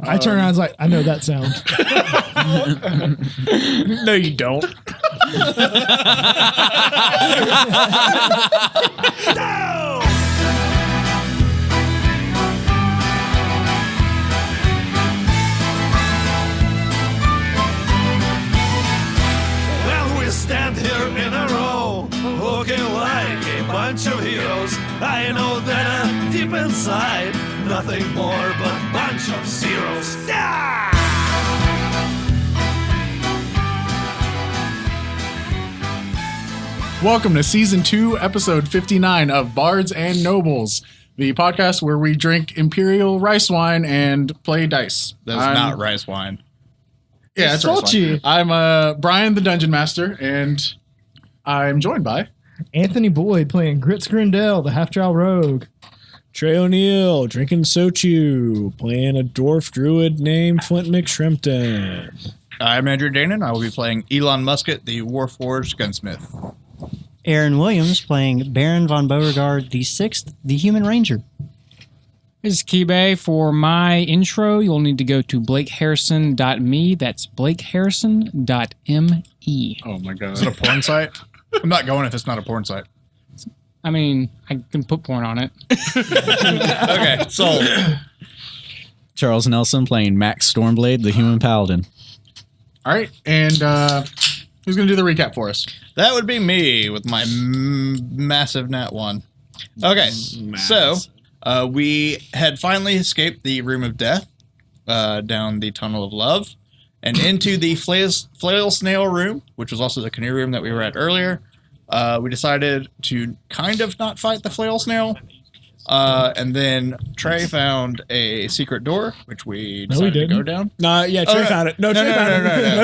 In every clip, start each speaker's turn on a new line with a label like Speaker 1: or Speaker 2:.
Speaker 1: I turn around and was like, I know that sound.
Speaker 2: No, you don't.
Speaker 3: No! Well, we stand here in a row, looking like a bunch of heroes. I know that deep inside, nothing more but a bunch of zeros. Ah!
Speaker 2: Welcome to Season 2, Episode 59 of Bards and Nobles, the podcast where we drink Imperial rice wine and play dice.
Speaker 4: That's not rice wine.
Speaker 2: Yeah, it's rice wine. I'm BreAnne the Dungeon Master, and I'm joined by...
Speaker 1: Anthony Boyd playing Grits Grindel, the half-drow rogue.
Speaker 5: Trey O'Neill drinking sochu, playing a dwarf druid named Flint McShrimpton.
Speaker 4: I'm Andrew Danon. I will be playing Elon Musket, the Warforged Gunsmith.
Speaker 6: Aaron Williams playing Baron von Beauregard the Sixth, the Human Ranger.
Speaker 7: This is Keybae. For my intro, you'll need to go to blakeharrison.me. That's blakeharrison.me.
Speaker 2: Oh my god.
Speaker 4: Is it a porn site? I'm not going if it's not a porn site.
Speaker 7: I mean, I can put porn on it.
Speaker 4: Okay, sold.
Speaker 5: Charles Nelson playing Max Stormblade, the Human Paladin.
Speaker 2: All right, and who's going to do the recap for us?
Speaker 4: That would be me with my massive nat one. Okay, so we had finally escaped the Room of Death down the Tunnel of Love and into the Flail Snail Room, which was also the canoe room that we were at earlier. We decided to kind of not fight the Flail Snail. And then Trey found a secret door, which we decided to go down.
Speaker 5: Trey found it.
Speaker 4: No,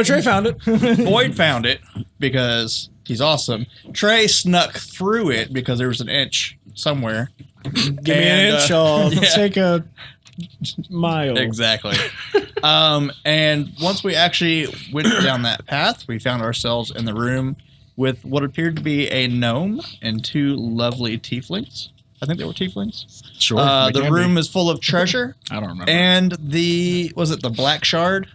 Speaker 5: Trey found it.
Speaker 4: Boyd found it because he's awesome. Trey snuck through it because there was an inch somewhere.
Speaker 5: Give me an inch, I'll take a mile.
Speaker 4: Exactly. And once we actually went down that path, we found ourselves in the room with what appeared to be a gnome and two lovely tieflings. I think they were tieflings.
Speaker 2: Sure.
Speaker 4: The room is full of treasure.
Speaker 2: I don't remember.
Speaker 4: And was it the Black Shard?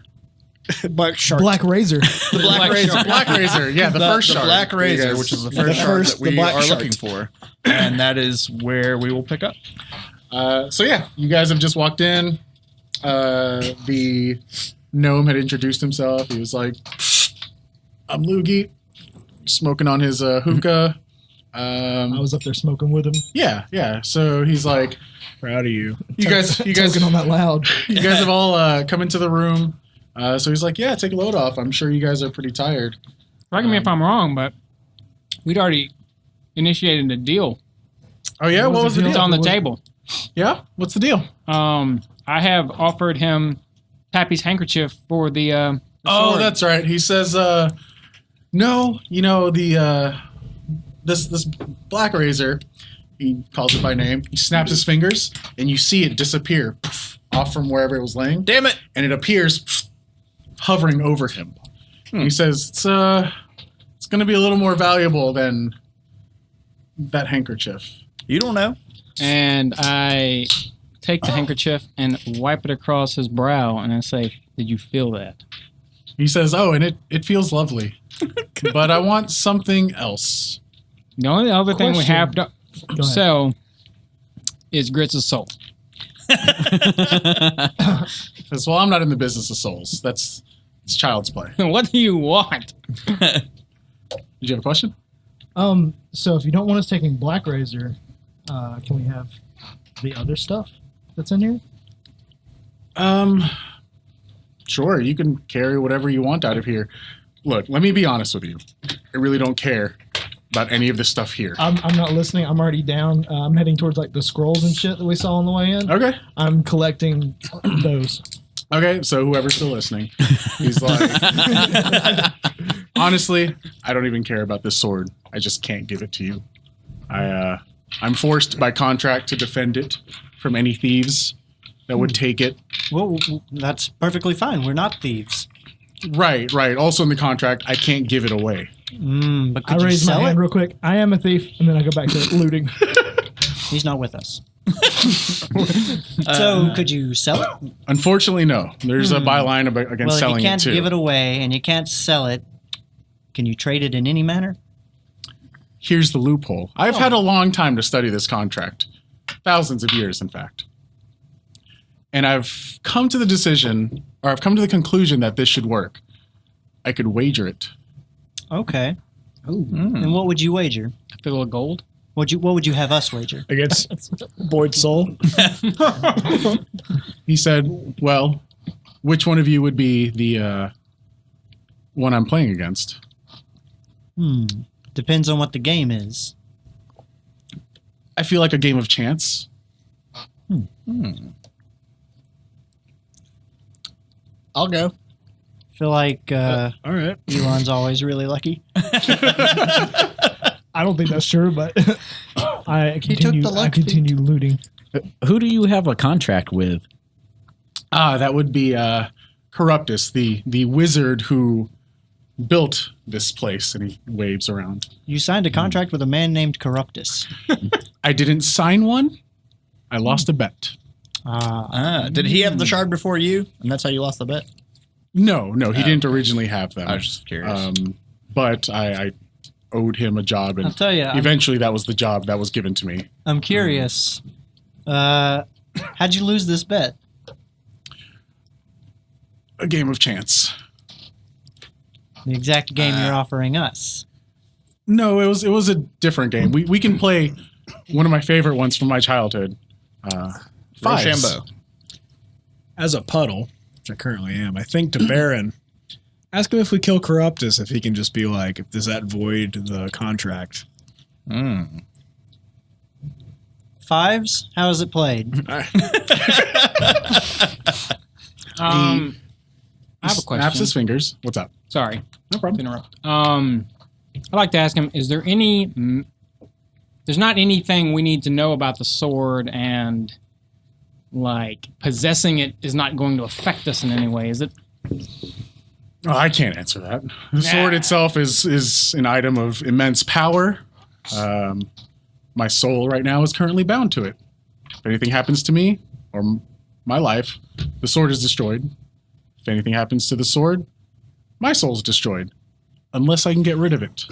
Speaker 1: Black Razor.
Speaker 4: The Black Razor.
Speaker 2: Black Razor. Yeah, the first shard.
Speaker 4: The Black Razor, which is the first shard that we are looking for. And that is where we will pick up.
Speaker 2: So yeah, you guys have just walked in. The gnome had introduced himself. He was like, I'm Loogie, smoking on his hookah.
Speaker 1: I was up there smoking with him.
Speaker 2: Yeah. So he's like,
Speaker 5: proud of you.
Speaker 2: You guys
Speaker 1: talking on that loud.
Speaker 2: You guys have all come into the room. So he's like, yeah, take a load off. I'm sure you guys are pretty tired.
Speaker 7: Correct me if I'm wrong, but we'd already initiated a deal.
Speaker 2: Oh yeah, what was the deal?
Speaker 7: It's on the table.
Speaker 2: Yeah, what's the deal?
Speaker 7: I have offered him Pappy's handkerchief for the
Speaker 2: oh,
Speaker 7: sword.
Speaker 2: that's right. He says, no, this Black Razor, he calls it by name, he snaps his fingers, and you see it disappear off from wherever it was laying.
Speaker 4: Damn it!
Speaker 2: And it appears hovering over him. He says, it's going to be a little more valuable than that handkerchief.
Speaker 4: You don't know.
Speaker 7: And I take the handkerchief and wipe it across his brow, and I say, did you feel that?
Speaker 2: He says, oh, and it feels lovely. But I want something else.
Speaker 7: The only other thing we have to sell is Grits' soul.
Speaker 2: Says, well, I'm not in the business of souls. It's child's play.
Speaker 7: What do you want?
Speaker 2: Did you have a question?
Speaker 1: So if you don't want us taking Black Razor, can we have the other stuff that's in here?
Speaker 2: Sure, you can carry whatever you want out of here. Look, let me be honest with you. I really don't care about any of this stuff here.
Speaker 1: I'm not listening. I'm already down. I'm heading towards like the scrolls and shit that we saw on the way in.
Speaker 2: Okay.
Speaker 1: I'm collecting those.
Speaker 2: Okay, so whoever's still listening, he's like, honestly, I don't even care about this sword. I just can't give it to you. I'm forced by contract to defend it from any thieves that would take it.
Speaker 6: Well, that's perfectly fine. We're not thieves.
Speaker 2: Right. Also in the contract, I can't give it away.
Speaker 6: But could
Speaker 1: I
Speaker 6: you
Speaker 1: raise my
Speaker 6: sell
Speaker 1: hand
Speaker 6: it?
Speaker 1: real quick. I am a thief, and then I go back to looting.
Speaker 6: He's not with us. So could you sell it?
Speaker 2: Unfortunately, no. There's a byline against
Speaker 6: Well, if
Speaker 2: selling
Speaker 6: you can't
Speaker 2: it too.
Speaker 6: give it away and you can't sell it, can you trade it in any manner?
Speaker 2: Here's the loophole. I've had a long time to study this contract. Thousands of years, in fact. And I've come to the conclusion that this should work. I could wager it.
Speaker 6: Okay. And what would you wager?
Speaker 7: A little gold.
Speaker 6: What would you have us wager?
Speaker 5: Against Boyd's soul.
Speaker 2: He said, well, which one of you would be the one I'm playing against?
Speaker 6: Depends on what the game is.
Speaker 2: I feel like a game of chance.
Speaker 4: I'll go.
Speaker 6: Feel like
Speaker 5: All right.
Speaker 6: Elon's always really lucky.
Speaker 1: I don't think that's true, but I continue looting.
Speaker 8: Who do you have a contract with?
Speaker 2: That would be Corruptus, the wizard who built this place, and he waves around.
Speaker 6: You signed a contract with a man named Corruptus.
Speaker 2: I didn't sign one. I lost a bet.
Speaker 4: Did he have the shard before you? And that's how you lost the bet?
Speaker 2: No, he didn't originally have them.
Speaker 4: I was just curious.
Speaker 2: But I owed him a job, and
Speaker 6: I'll tell you,
Speaker 2: eventually that was the job that was given to me.
Speaker 6: I'm curious. How'd you lose this bet?
Speaker 2: A game of chance.
Speaker 6: The exact game you're offering us.
Speaker 2: No, it was a different game. We can play one of my favorite ones from my childhood. Fives.
Speaker 4: Rochambeau.
Speaker 5: As a puddle, which I currently am, I think to Baron, ask him if we kill Corruptus, if he can just be like, does that void the contract?
Speaker 6: Fives? How is it played?
Speaker 7: I have a question.
Speaker 2: Snaps his fingers. What's up?
Speaker 7: Sorry.
Speaker 2: No problem.
Speaker 7: Interrupt. I'd like to ask him, is there any... There's not anything we need to know about the sword, and, like, possessing it is not going to affect us in any way, is it?
Speaker 2: Oh, I can't answer that. The sword itself is an item of immense power. My soul right now is currently bound to it. If anything happens to me or my life, the sword is destroyed. If anything happens to the sword, my soul's destroyed. Unless I can get rid of it.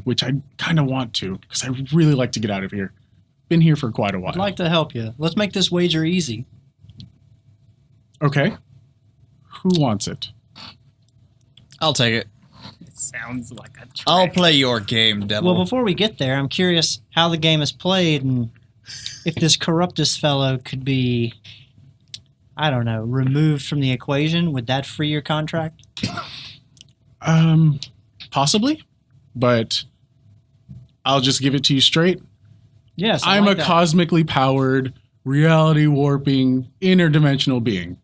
Speaker 2: Which I kind of want to, because I really like to get out of here. Been here for quite a while.
Speaker 6: I'd like to help you. Let's make this wager easy.
Speaker 2: Okay. Who wants it?
Speaker 4: I'll take it.
Speaker 7: Sounds like a trick.
Speaker 4: I'll play your game, devil.
Speaker 6: Well, before we get there, I'm curious how the game is played and if this Corruptus fellow could be, I don't know, removed from the equation. Would that free your contract?
Speaker 2: Possibly, but I'll just give it to you straight.
Speaker 6: Yes, I
Speaker 2: I'm
Speaker 6: like
Speaker 2: a
Speaker 6: that.
Speaker 2: cosmically powered, reality warping, interdimensional being.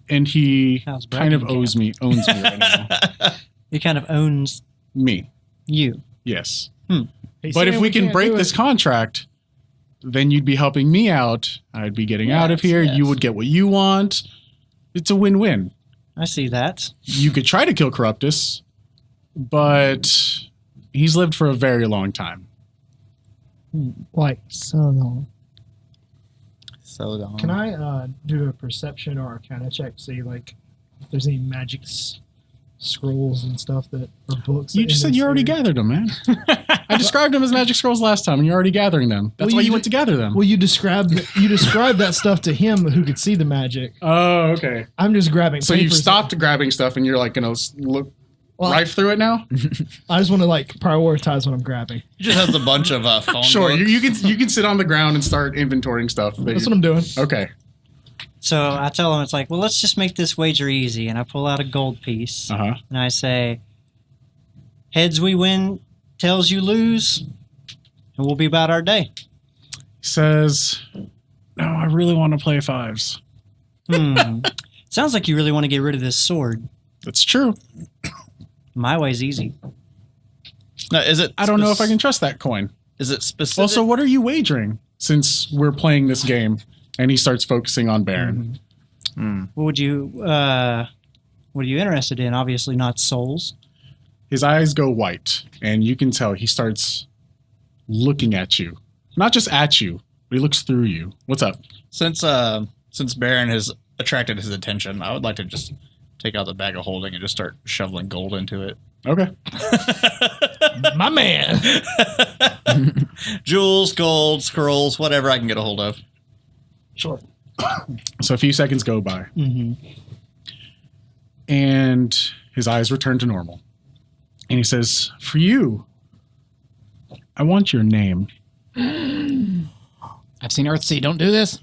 Speaker 2: And he
Speaker 6: How's
Speaker 2: kind of
Speaker 6: Brandon
Speaker 2: owns me right now.
Speaker 6: He kind of owns
Speaker 2: Me,
Speaker 6: you.
Speaker 2: yes.
Speaker 1: Hey,
Speaker 2: But if
Speaker 1: Sam,
Speaker 2: we can
Speaker 1: can't
Speaker 2: break
Speaker 1: do
Speaker 2: this
Speaker 1: it.
Speaker 2: contract, then you'd be helping me out. I'd be getting out of
Speaker 6: Yes,
Speaker 2: here.
Speaker 6: yes.
Speaker 2: You would get what you want. It's a win-win.
Speaker 6: I see that.
Speaker 2: You could try to kill Corruptus, but he's lived for a very long time.
Speaker 1: Like, so long.
Speaker 4: So long.
Speaker 1: Can I do a perception or arcana check, see, like, if there's any magic scrolls and stuff that, or books?
Speaker 2: You just said you already gathered them, man. I described them as magic scrolls last time, and you're already gathering them. That's
Speaker 1: Well,
Speaker 2: why
Speaker 1: you
Speaker 2: you went to gather them.
Speaker 1: Well, you described that stuff to him who could see the magic.
Speaker 2: Oh, okay.
Speaker 1: I'm just grabbing
Speaker 2: So you've
Speaker 1: papers.
Speaker 2: stopped grabbing stuff, and you're like going to look
Speaker 1: Well,
Speaker 2: rife through it now?
Speaker 1: I just want to, like, prioritize what I'm grabbing.
Speaker 4: He just has a bunch of phone
Speaker 2: Sure,
Speaker 4: books.
Speaker 2: you can sit on the ground and start inventorying stuff.
Speaker 1: That's what I'm doing.
Speaker 2: Okay.
Speaker 6: So I tell him, it's like, well, let's just make this wager easy. And I pull out a gold piece.
Speaker 2: Uh-huh.
Speaker 6: And I say, heads we win, tails you lose, and we'll be about our day.
Speaker 2: He says, no, I really want to play fives.
Speaker 6: Sounds like you really want to get rid of this sword.
Speaker 2: That's true.
Speaker 6: My way's easy.
Speaker 4: No, is it?
Speaker 2: I don't know if I can trust that coin.
Speaker 4: Is it specific?
Speaker 2: Also, what are you wagering? Since we're playing this game, and he starts focusing on Baron.
Speaker 6: What are you interested in? Obviously not souls.
Speaker 2: His eyes go white, and you can tell he starts looking at you Not just at you, but he looks through you. What's up?
Speaker 4: Since BreAnne has attracted his attention, I would like to just take out the bag of holding and just start shoveling gold into it.
Speaker 2: Okay.
Speaker 1: My man.
Speaker 4: Jewels, gold, scrolls, whatever I can get a hold of.
Speaker 1: Sure.
Speaker 2: So a few seconds go by. And his eyes return to normal. And he says, for you, I want your name.
Speaker 7: I've seen Earthsea. Don't do this.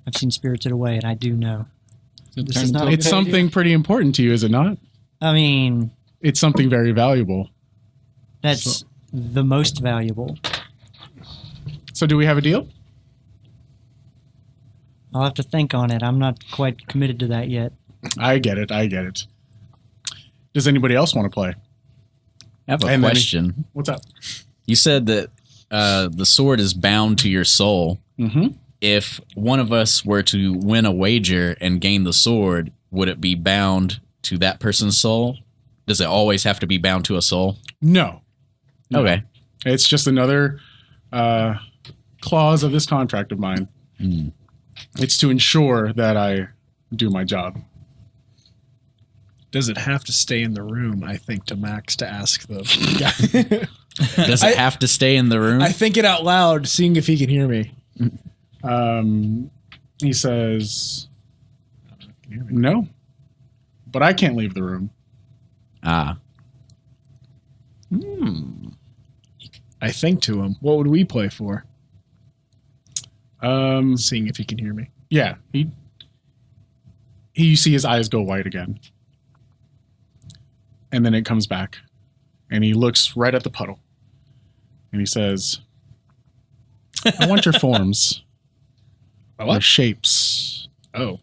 Speaker 6: I've seen Spirited Away, and I do know. This is not
Speaker 2: It's something pretty important to you, is it not?
Speaker 6: I mean,
Speaker 2: It's something very valuable.
Speaker 6: that's the most valuable.
Speaker 2: So do we have a deal?
Speaker 6: I'll have to think on it. I'm not quite committed to that yet.
Speaker 2: I get it. Does anybody else want to play?
Speaker 8: I have a
Speaker 2: And then-
Speaker 8: question.
Speaker 2: What's up?
Speaker 8: You said that the sword is bound to your soul.
Speaker 2: Mm-hmm.
Speaker 8: If one of us were to win a wager and gain the sword, would it be bound to that person's soul? Does it always have to be bound to a soul?
Speaker 2: No.
Speaker 8: Okay.
Speaker 2: It's just another clause of this contract of mine. It's to ensure that I do my job.
Speaker 5: Does it have to stay in the room? I think to Max to ask the guy.
Speaker 8: Does it have to stay in the room?
Speaker 5: I think it out loud, seeing if he can hear me.
Speaker 2: He says, no, but I can't leave the room.
Speaker 8: Ah.
Speaker 5: I think to him. What would we play for? Seeing if he can hear me.
Speaker 2: Yeah, you see his eyes go white again. And then it comes back. And he looks right at the puddle. And he says, I want your forms. Your shapes.
Speaker 5: Oh.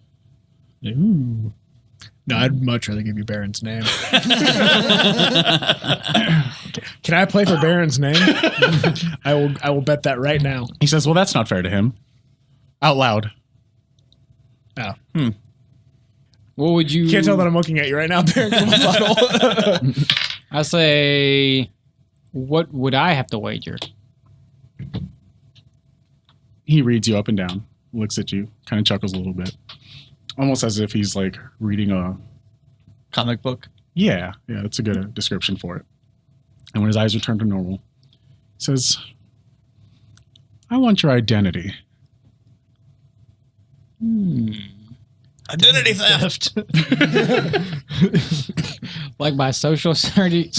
Speaker 5: Ooh. No, I'd much rather give you Baron's name. Can I play for Baron's name? I will bet that right now.
Speaker 2: He says, well, that's not fair to him. Out loud.
Speaker 5: Oh.
Speaker 7: What would you...
Speaker 5: Can't tell that I'm looking at you right now, Baron.
Speaker 7: I say, what would I have to wager?
Speaker 2: He reads you up and down, looks at you, kind of chuckles a little bit. Almost as if he's like reading a...
Speaker 4: Comic book?
Speaker 2: Yeah, that's a good description for it. And when his eyes return to normal, he says, I want your identity.
Speaker 4: Identity theft.
Speaker 7: Like by social security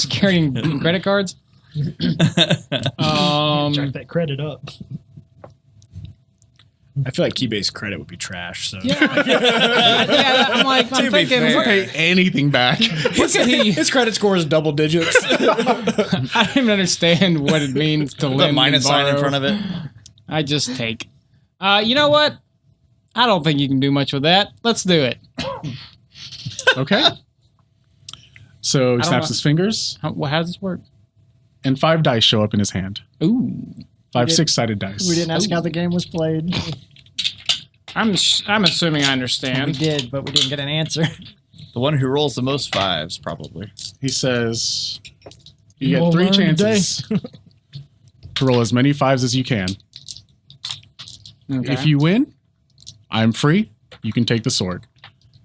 Speaker 7: and credit cards?
Speaker 1: Jack that credit up.
Speaker 5: I feel like Key-Base credit would be trash. So
Speaker 7: Yeah, I'm like, I'm thinking,
Speaker 2: Pay anything back.
Speaker 7: look at he.
Speaker 5: his credit score is double digits.
Speaker 7: I don't even understand what it means to
Speaker 4: The
Speaker 7: lend
Speaker 4: minus
Speaker 7: and
Speaker 4: sign in
Speaker 7: borrow.
Speaker 4: front of it.
Speaker 7: I just take. You know what? I don't think you can do much with that. Let's do it.
Speaker 2: Okay. So he
Speaker 7: don't
Speaker 2: snaps
Speaker 7: know.
Speaker 2: his fingers,
Speaker 7: How does this work?
Speaker 2: and 5 dice show up in his hand.
Speaker 7: Ooh.
Speaker 2: 5 6-sided dice.
Speaker 6: We didn't ask how the game was played.
Speaker 7: I'm assuming I
Speaker 6: We
Speaker 7: understand.
Speaker 6: did, but we didn't get an answer.
Speaker 4: The one who rolls the most fives, probably.
Speaker 2: He says, you
Speaker 1: You
Speaker 2: get
Speaker 1: will
Speaker 2: 3
Speaker 1: learn
Speaker 2: chances to roll as many 5s as you can.
Speaker 7: Okay.
Speaker 2: If you win, I'm free. You can take the sword.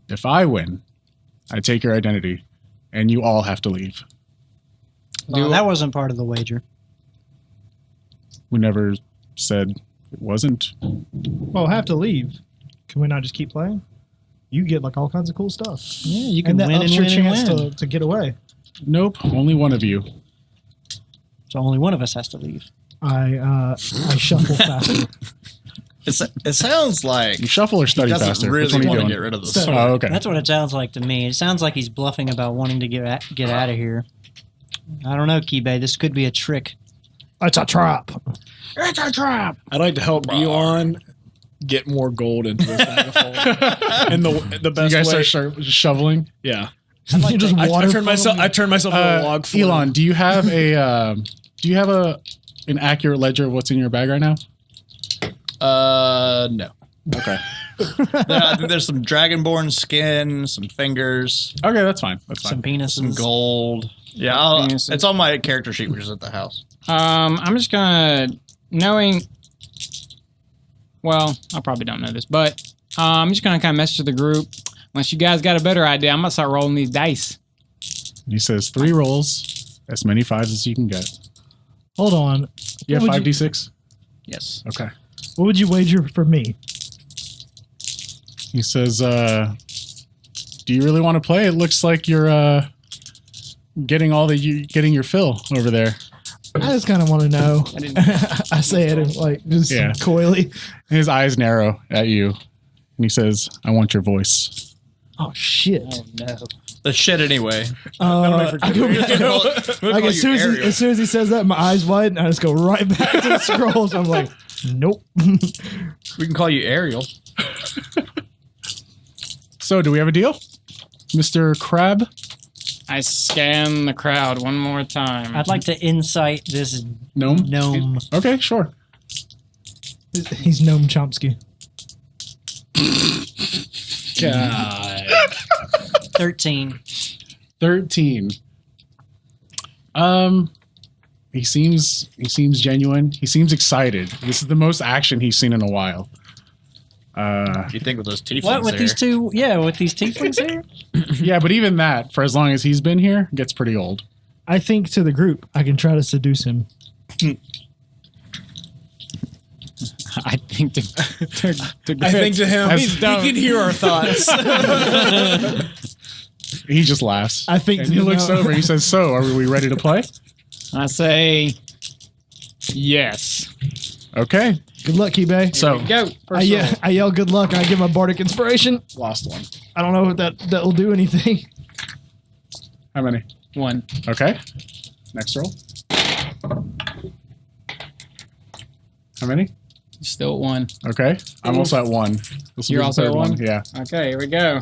Speaker 2: If I win, I take your identity, and you all have to leave.
Speaker 6: Well, that wasn't part of the wager.
Speaker 2: We never said it wasn't.
Speaker 1: Well, have to leave. Can we not just keep playing? You get like all kinds of cool stuff.
Speaker 6: Yeah, you can
Speaker 1: And that
Speaker 6: win
Speaker 1: ups
Speaker 6: and
Speaker 1: your
Speaker 6: win
Speaker 1: chance
Speaker 6: and win.
Speaker 1: to get away.
Speaker 2: Nope, only one of you.
Speaker 6: So only one of us has to leave.
Speaker 1: I shuffle faster.
Speaker 4: It sounds like
Speaker 2: You shuffle or study
Speaker 4: he doesn't
Speaker 2: faster.
Speaker 4: really
Speaker 2: Which one are you
Speaker 4: want to
Speaker 2: doing?
Speaker 4: get rid of the
Speaker 1: So-
Speaker 4: sword.
Speaker 2: Oh, okay.
Speaker 6: That's what it sounds like to me. It sounds like he's bluffing about wanting to get out of here. I don't know, Key-Bay. This could be a trick.
Speaker 1: It's a trap.
Speaker 7: It's a trap.
Speaker 5: I'd like to help Elon get more gold into his bag of holding. And the
Speaker 2: You
Speaker 5: best
Speaker 2: guys
Speaker 5: way,
Speaker 2: start shoveling.
Speaker 5: yeah.
Speaker 1: You just
Speaker 5: I
Speaker 1: water
Speaker 5: turned myself into a log floor.
Speaker 2: Elon, do you have an accurate ledger of what's in your bag right now?
Speaker 4: No.
Speaker 2: Okay.
Speaker 4: I think there's some dragonborn skin, some fingers,
Speaker 2: Okay, that's fine. That's
Speaker 6: Some
Speaker 2: fine.
Speaker 6: penises.
Speaker 4: some gold. Yeah,
Speaker 7: Experiences.
Speaker 4: it's on my character sheet, which is at the house.
Speaker 7: I'm just gonna well, I probably don't know this, but I'm just gonna kind of message the group. Unless you guys got a better idea, I'm gonna start rolling these dice.
Speaker 2: He says 3 rolls, as many 5s as you can get.
Speaker 1: Hold on.
Speaker 2: Yeah,
Speaker 1: What would
Speaker 2: 5d6.
Speaker 4: Yes.
Speaker 2: Okay.
Speaker 1: What would you wager for me?
Speaker 2: He says, "Do you really want to play? It looks like you're getting your fill over there."
Speaker 1: I just kind of want to know. I say it like just coyly.
Speaker 2: His eyes narrow at you, and he says, "I want your voice."
Speaker 1: Oh shit!
Speaker 6: Oh no.
Speaker 4: The shit anyway.
Speaker 1: I go back. Like as soon as he says that, my eyes widen, and I just go right back to the scrolls. I'm like, nope.
Speaker 4: We can call you Ariel.
Speaker 2: So, do we have a deal, Mr. Crab?
Speaker 7: I scan the crowd one more time.
Speaker 6: I'd like to insight this
Speaker 2: Gnome.
Speaker 6: gnome.
Speaker 2: Okay, sure.
Speaker 1: He's Gnome Chomsky.
Speaker 5: God.
Speaker 6: 13.
Speaker 2: 13. He seems genuine. He seems excited. This is the most action he's seen in a while.
Speaker 4: You think with those teeth?
Speaker 6: What with these two? Yeah, with these tieflings here.
Speaker 2: Yeah, but even that, for as long as he's been here, gets pretty old.
Speaker 1: I think to the group, I can try to seduce him.
Speaker 7: I think to
Speaker 5: I think to him,
Speaker 2: As-
Speaker 5: he can hear our thoughts.
Speaker 2: He just laughs.
Speaker 1: I think
Speaker 2: and he looks over and he says, "So, are we ready to play?"
Speaker 7: I say yes.
Speaker 2: Okay.
Speaker 1: Good luck, Kibay.
Speaker 2: So,
Speaker 7: Go.
Speaker 1: I yell good luck and I give my bardic inspiration.
Speaker 2: lost one.
Speaker 1: I don't know if that will do anything.
Speaker 2: How many?
Speaker 7: 1.
Speaker 2: Okay. Next roll. How many?
Speaker 7: Still at 1.
Speaker 2: Okay. I'm also at 1. This will
Speaker 7: You're
Speaker 2: be the
Speaker 7: also
Speaker 2: third
Speaker 7: at 1?
Speaker 2: Yeah.
Speaker 7: Okay, here we go.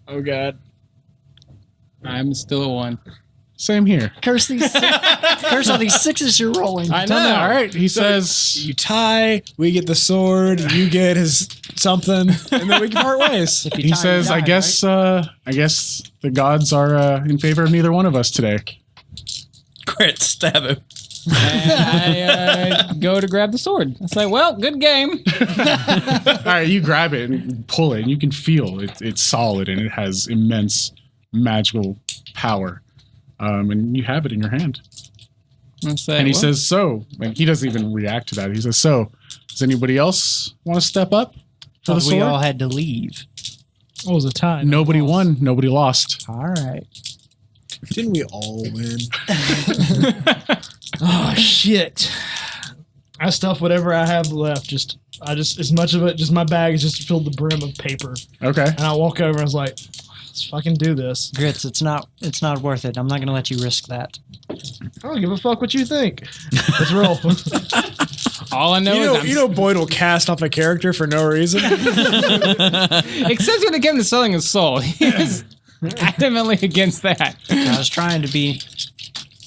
Speaker 5: Oh God.
Speaker 7: I'm still at 1.
Speaker 2: Same here.
Speaker 6: Curse all these sixes you're rolling.
Speaker 7: I know.
Speaker 2: All right. He says,
Speaker 5: You tie, we get the sword, you get his something, and then we can part ways.
Speaker 6: If you
Speaker 2: he
Speaker 6: tie,
Speaker 2: says,
Speaker 6: you
Speaker 2: I
Speaker 6: die,
Speaker 2: guess the gods are in favor of neither one of us today.
Speaker 4: Crit, stab him.
Speaker 7: And I go to grab the sword. I say, well, good game.
Speaker 2: All right. You grab it and pull it, and you can feel it's solid and it has immense magical power. And you have it in your hand.
Speaker 7: I say,
Speaker 2: And he
Speaker 7: well,
Speaker 2: says, "So," and he doesn't even react to that. He says, "So, does anybody else want to step up for the
Speaker 6: Thought we
Speaker 2: sword?"
Speaker 6: all had to leave.
Speaker 1: What was the time?
Speaker 2: Nobody won. Nobody lost.
Speaker 1: All right.
Speaker 5: Didn't we all win?
Speaker 1: Oh shit! I stuff whatever I have left. I just as much of it. Just my bag is just filled the brim of paper.
Speaker 2: Okay.
Speaker 1: And I walk over and I was like, "Let's fucking do this."
Speaker 6: Grits, it's not worth it. I'm not gonna let you risk that.
Speaker 1: I don't give a fuck what you think. Let's roll.
Speaker 7: all I know is
Speaker 5: Boyd will cast off a character for no reason.
Speaker 7: except when it came to selling his soul. He is adamantly against that.
Speaker 6: I was trying to be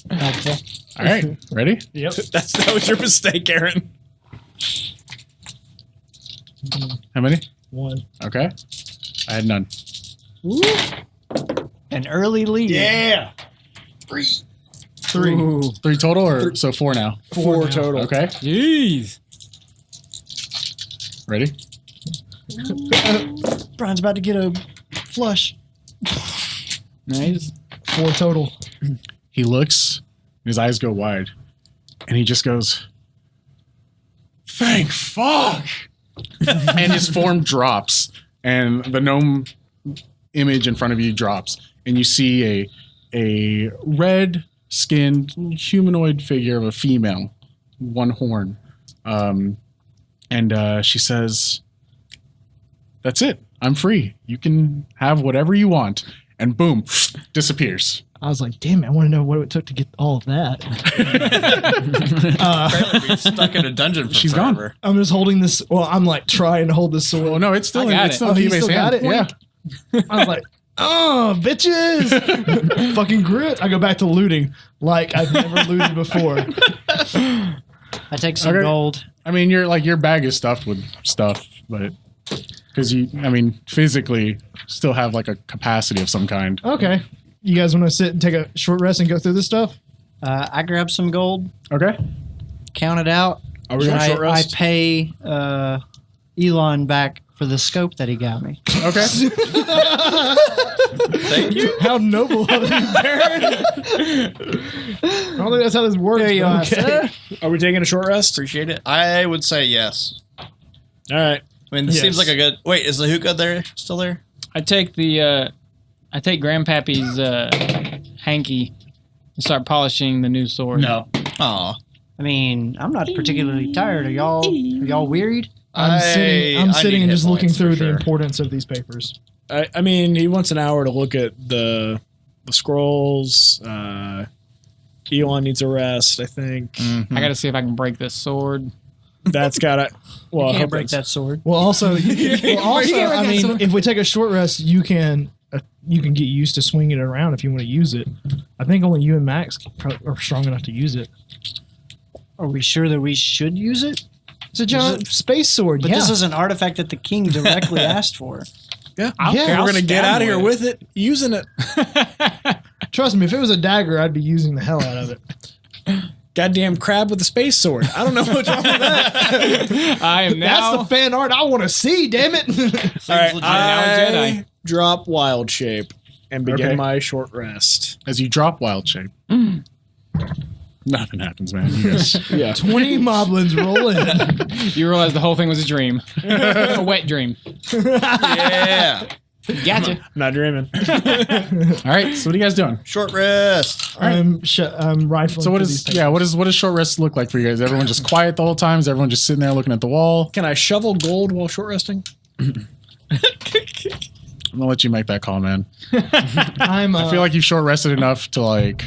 Speaker 6: helpful.
Speaker 2: All right. Ready?
Speaker 1: Yep.
Speaker 5: That was your mistake, Aaron.
Speaker 2: How many?
Speaker 1: 1.
Speaker 2: Okay. I had none.
Speaker 6: An early lead.
Speaker 5: Yeah.
Speaker 2: 3 total, or so 4 now?
Speaker 5: 4 total.
Speaker 2: Okay.
Speaker 7: Jeez.
Speaker 2: Ready?
Speaker 6: Brian's about to get a flush.
Speaker 7: Nice.
Speaker 1: 4 total.
Speaker 2: He looks, and his eyes go wide, and he just goes, "Thank fuck!" And his form drops, and the gnome image in front of you drops, and you see a red-skinned humanoid figure of a female, 1 horn, and she says, "That's it. I'm free. You can have whatever you want." And boom, disappears.
Speaker 1: I was like, "Damn it! I want to know what it took to get all of that."
Speaker 4: Apparently being stuck in a dungeon for
Speaker 2: She's
Speaker 4: forever.
Speaker 2: gone.
Speaker 1: I'm just holding this. Well, I'm like trying to hold this sword.
Speaker 2: Well, no, it's still
Speaker 7: I
Speaker 2: in
Speaker 7: got
Speaker 2: it's
Speaker 7: it.
Speaker 2: still
Speaker 1: Oh,
Speaker 2: in
Speaker 1: you
Speaker 2: T-Bay's
Speaker 1: still got
Speaker 2: hand.
Speaker 1: it?
Speaker 2: Yeah.
Speaker 1: I was like, "Oh, bitches!" Fucking grit. I go back to looting like I've never looted before.
Speaker 6: I take some
Speaker 2: Okay.
Speaker 6: gold.
Speaker 2: I mean, your bag is stuffed with stuff, but because physically still have like a capacity of some kind.
Speaker 1: Okay. You guys want to sit and take a short rest and go through this stuff?
Speaker 6: I grab some gold,
Speaker 2: Okay.
Speaker 6: count it out.
Speaker 5: Are we going to short
Speaker 6: I
Speaker 5: rest?
Speaker 6: pay Elon back for the scope that he got me.
Speaker 2: Okay.
Speaker 4: Thank you.
Speaker 1: How noble of you, Baron. I don't think that's how this works.
Speaker 6: There you
Speaker 1: but
Speaker 6: are,
Speaker 1: okay.
Speaker 6: sir.
Speaker 5: Are we taking a short rest?
Speaker 4: Appreciate it. I would say yes.
Speaker 5: All right.
Speaker 4: I mean, this
Speaker 1: Yes.
Speaker 4: seems like a good. Wait, is the hookah there still there?
Speaker 7: I take Grandpappy's hanky and start polishing the new sword.
Speaker 4: No. Aw.
Speaker 6: I mean, I'm not particularly tired. Are y'all wearied?
Speaker 1: I'm sitting
Speaker 4: I
Speaker 1: and
Speaker 4: need
Speaker 1: just
Speaker 4: hit
Speaker 1: looking
Speaker 4: points for
Speaker 1: through
Speaker 4: sure.
Speaker 1: the importance of these papers.
Speaker 5: I mean, he wants an hour to look at the scrolls. Elon needs a rest, I think.
Speaker 7: I got to see if I can break this sword.
Speaker 5: That's got to... Well, I
Speaker 6: Can't
Speaker 5: hope
Speaker 6: break
Speaker 5: that's-
Speaker 6: that sword.
Speaker 1: Well, also, I mean, if we take a short rest, you can get used to swinging it around if you want to use it. I think only you and Max are strong enough to use it.
Speaker 6: Are we sure that we should use it?
Speaker 1: It's a giant space sword.
Speaker 6: But
Speaker 1: yeah.
Speaker 6: this is an artifact that the king directly asked for.
Speaker 5: Yeah,
Speaker 7: I'll
Speaker 5: we're going to get
Speaker 7: stab
Speaker 5: out of here
Speaker 7: with
Speaker 5: with it, using it.
Speaker 1: Trust me, if it was a dagger, I'd be using the hell out of it.
Speaker 5: Goddamn crab with a space sword. I don't know what's wrong with that.
Speaker 7: I am
Speaker 1: That's
Speaker 7: now.
Speaker 1: the fan art I want to see, damn it.
Speaker 5: All right,
Speaker 7: legit.
Speaker 5: I drop wild shape and begin
Speaker 2: Okay.
Speaker 5: my short rest.
Speaker 2: As you drop wild shape, nothing happens, man. You guys-
Speaker 5: Yeah.
Speaker 1: 20 moblins roll in.
Speaker 7: You realize the whole thing was a dream, a wet dream.
Speaker 4: Yeah.
Speaker 7: Gotcha.
Speaker 5: Not dreaming.
Speaker 2: All right. So what are you guys doing?
Speaker 4: Short rest.
Speaker 1: I'm rifling.
Speaker 2: So what
Speaker 1: through
Speaker 2: is
Speaker 1: these
Speaker 2: what does short rest look like for you guys? Everyone just quiet the whole time? Is everyone just sitting there looking at the wall?
Speaker 5: Can I shovel gold while short resting?
Speaker 2: I'm gonna let you make that call, man.
Speaker 1: I'm,
Speaker 2: I feel like you've short rested enough to like,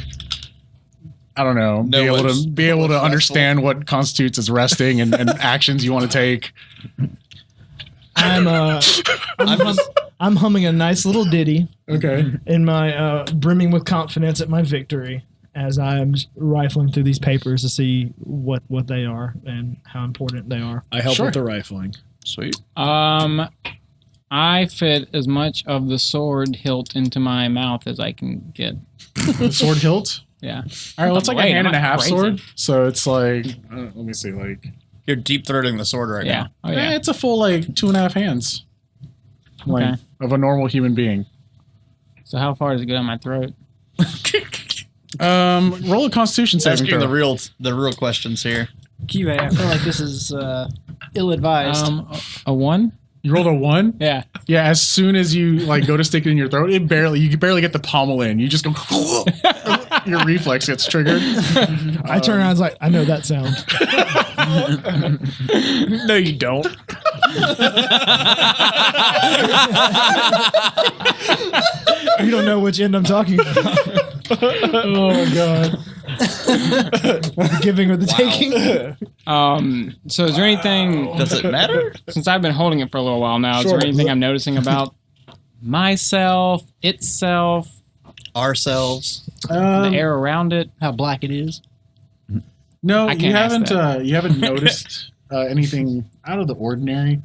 Speaker 2: I don't know,
Speaker 4: Know
Speaker 2: be
Speaker 4: what's
Speaker 2: able to
Speaker 4: restful.
Speaker 2: understand what constitutes as resting and actions you want to take.
Speaker 1: I'm humming a nice little ditty
Speaker 2: Okay.
Speaker 1: in my brimming with confidence at my victory as I'm rifling through these papers to see what they are and how important they are.
Speaker 5: I help
Speaker 2: Sure.
Speaker 5: with the rifling.
Speaker 4: Sweet.
Speaker 7: I fit as much of the sword hilt into my mouth as I can get.
Speaker 2: The sword hilt.
Speaker 7: Yeah.
Speaker 2: All right, well, it's like
Speaker 7: Wait,
Speaker 2: a hand
Speaker 7: I'm
Speaker 2: and a
Speaker 7: not
Speaker 2: half
Speaker 7: crazy.
Speaker 2: sword. So it's like, let me see, like,
Speaker 4: You're deep throating the sword right
Speaker 7: Yeah.
Speaker 4: now.
Speaker 7: Oh yeah.
Speaker 2: it's a full like 2.5 hands length of a normal human being.
Speaker 7: So how far does it go down my throat?
Speaker 2: Roll a Constitution saving
Speaker 4: Asking
Speaker 2: throw.
Speaker 4: the real questions here.
Speaker 6: Kiwe, I feel like this is ill-advised.
Speaker 7: A 1?
Speaker 2: You rolled a 1.
Speaker 7: Yeah.
Speaker 2: Yeah, as soon as you like go to stick it in your throat, you can barely get the pommel in. You just go. Your reflex gets triggered.
Speaker 1: I turn around and was like, I know that sound.
Speaker 5: No, you don't.
Speaker 1: You don't know which end I'm talking about. Oh god. The giving or the taking.
Speaker 7: So is there anything?
Speaker 4: Does it matter?
Speaker 7: Since I've been holding it for a little while now, is there anything I'm noticing about myself, itself,
Speaker 4: Ourselves.
Speaker 7: the air around it?
Speaker 6: How black it is.
Speaker 2: No,
Speaker 7: I
Speaker 2: you
Speaker 7: can't ask
Speaker 2: haven't.
Speaker 7: that.
Speaker 2: You haven't noticed anything out of the ordinary.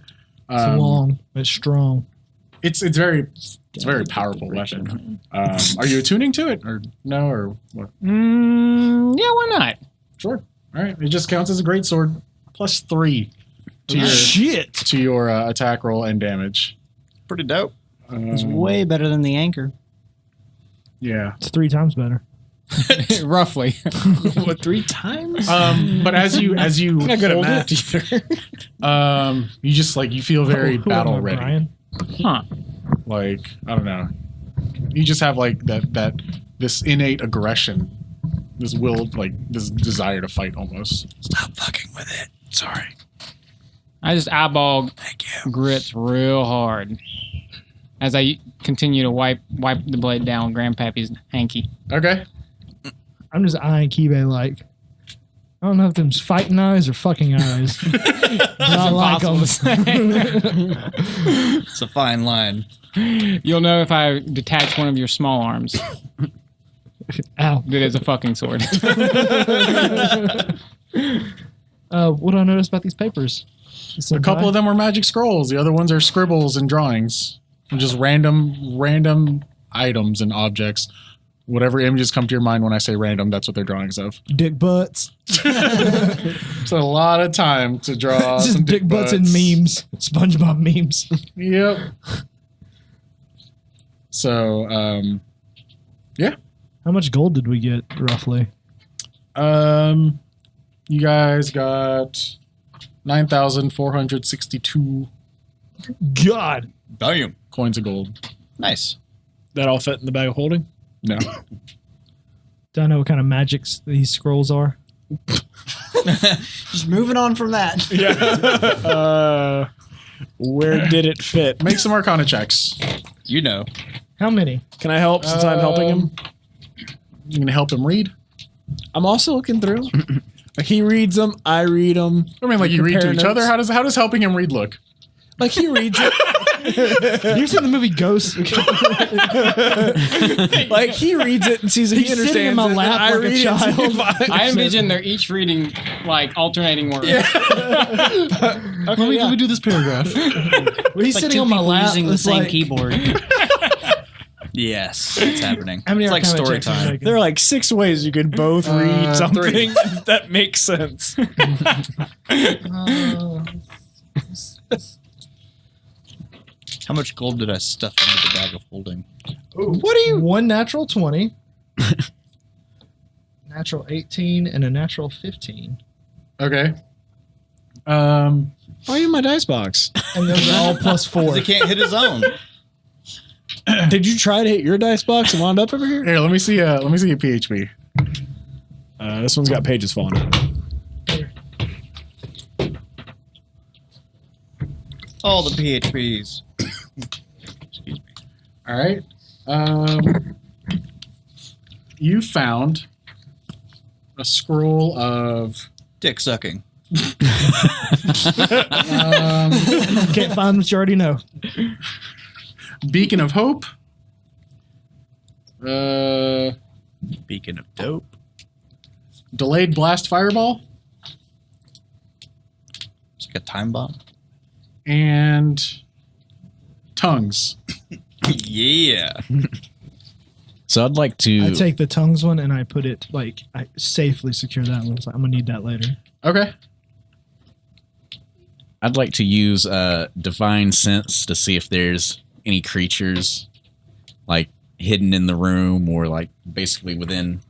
Speaker 1: It's long. It's strong.
Speaker 2: It's very powerful weapon. Are you attuning to it or no or what?
Speaker 7: Yeah, why not?
Speaker 2: Sure. All right. It just counts as a great sword plus 3 to your
Speaker 1: Shit.
Speaker 2: to your attack roll and damage.
Speaker 4: Pretty dope.
Speaker 6: It's way better than the anchor.
Speaker 2: Yeah.
Speaker 1: It's 3 times better.
Speaker 7: Roughly.
Speaker 5: What, 3 times?
Speaker 2: But as you
Speaker 5: I'm not good at
Speaker 2: hold
Speaker 5: math
Speaker 2: it,
Speaker 5: either.
Speaker 2: you just like you feel very
Speaker 1: Who am
Speaker 2: battle
Speaker 1: I,
Speaker 2: ready.
Speaker 1: Brian?
Speaker 7: Huh.
Speaker 2: Like I don't know. You just have like this innate aggression, this will, like this desire to fight almost.
Speaker 4: Stop fucking with it. Sorry.
Speaker 7: I just eyeball
Speaker 4: Thank you.
Speaker 7: grits real hard as I continue to wipe the blade down with Grandpappy's hanky.
Speaker 2: Okay.
Speaker 1: I'm just eyeing Kibe like, I don't know if them's fighting eyes or fucking eyes. But I like
Speaker 7: impossible
Speaker 1: them.
Speaker 4: It's a fine line.
Speaker 7: You'll know if I detach one of your small arms.
Speaker 1: Ow.
Speaker 7: That is a fucking sword.
Speaker 1: What do I notice about these papers?
Speaker 2: A couple of them were magic scrolls. The other ones are scribbles and drawings. And just random items and objects. Whatever images come to your mind when I say random, that's what they're drawings of.
Speaker 1: Dick butts.
Speaker 2: It's a lot of time to draw
Speaker 1: Just
Speaker 2: some
Speaker 1: dick butts and memes. SpongeBob memes.
Speaker 2: Yep. So, yeah.
Speaker 1: How much gold did we get, roughly?
Speaker 2: You guys got 9,462
Speaker 1: God.
Speaker 4: Damn.
Speaker 2: coins of gold.
Speaker 4: Nice.
Speaker 5: That all fit in the bag of holding?
Speaker 2: No.
Speaker 1: Do I know what kind of magics these scrolls are?
Speaker 6: Just moving on from that.
Speaker 5: Yeah. Where did it fit?
Speaker 2: Make some Arcana checks.
Speaker 4: You know.
Speaker 1: How many?
Speaker 5: Can I help since I'm helping him?
Speaker 2: You gonna help him read?
Speaker 5: I'm also looking through. Like he reads them, I read them.
Speaker 2: I mean, like you read to
Speaker 5: Compare
Speaker 2: each other.
Speaker 5: notes.
Speaker 2: How does helping him read look?
Speaker 5: Like he reads it.
Speaker 1: You've seen the movie Ghost?
Speaker 5: Like he reads it and sees it. He
Speaker 1: He's sitting in
Speaker 5: understands
Speaker 1: my
Speaker 5: it,
Speaker 1: lap
Speaker 5: and I
Speaker 1: like a
Speaker 5: read it and see
Speaker 1: child.
Speaker 5: if I
Speaker 7: I envision they're each reading like alternating words.
Speaker 2: Let me do this paragraph.
Speaker 1: When he's
Speaker 6: Like
Speaker 1: sitting
Speaker 6: two
Speaker 1: on my
Speaker 6: people
Speaker 1: lap,
Speaker 6: using the
Speaker 1: it's
Speaker 6: same
Speaker 1: like,
Speaker 6: keyboard.
Speaker 4: Yes, it's happening.
Speaker 1: How many
Speaker 4: It's like
Speaker 1: Arcana
Speaker 4: story
Speaker 1: checks are you
Speaker 4: time.
Speaker 1: making?
Speaker 5: There are like 6 ways you could both read something that makes sense.
Speaker 4: How much gold did I stuff into the bag of holding?
Speaker 1: What are you? One natural 20, natural 18, and a natural 15.
Speaker 2: Okay.
Speaker 5: Why are you in my dice box?
Speaker 1: And those are all plus 4.
Speaker 4: He can't hit his own.
Speaker 5: Did you try to hit your dice box and wound up over here?
Speaker 2: Here, let me see your PHP.
Speaker 5: This one's got pages falling out.
Speaker 4: All the PHPs. Excuse me.
Speaker 2: All right. You found a scroll of
Speaker 4: Dick sucking.
Speaker 1: Can't find what you already know.
Speaker 2: Beacon of Hope.
Speaker 4: Beacon of dope.
Speaker 2: Delayed Blast Fireball.
Speaker 4: It's like a time bomb.
Speaker 2: And Tongues.
Speaker 4: Yeah.
Speaker 8: So I'd like to.
Speaker 1: I take the tongues one and I put it, like, I safely secure that one. It's like, I'm going to need that later.
Speaker 2: Okay.
Speaker 8: I'd like to use Divine Sense to see if there's any creatures like hidden in the room or like basically within.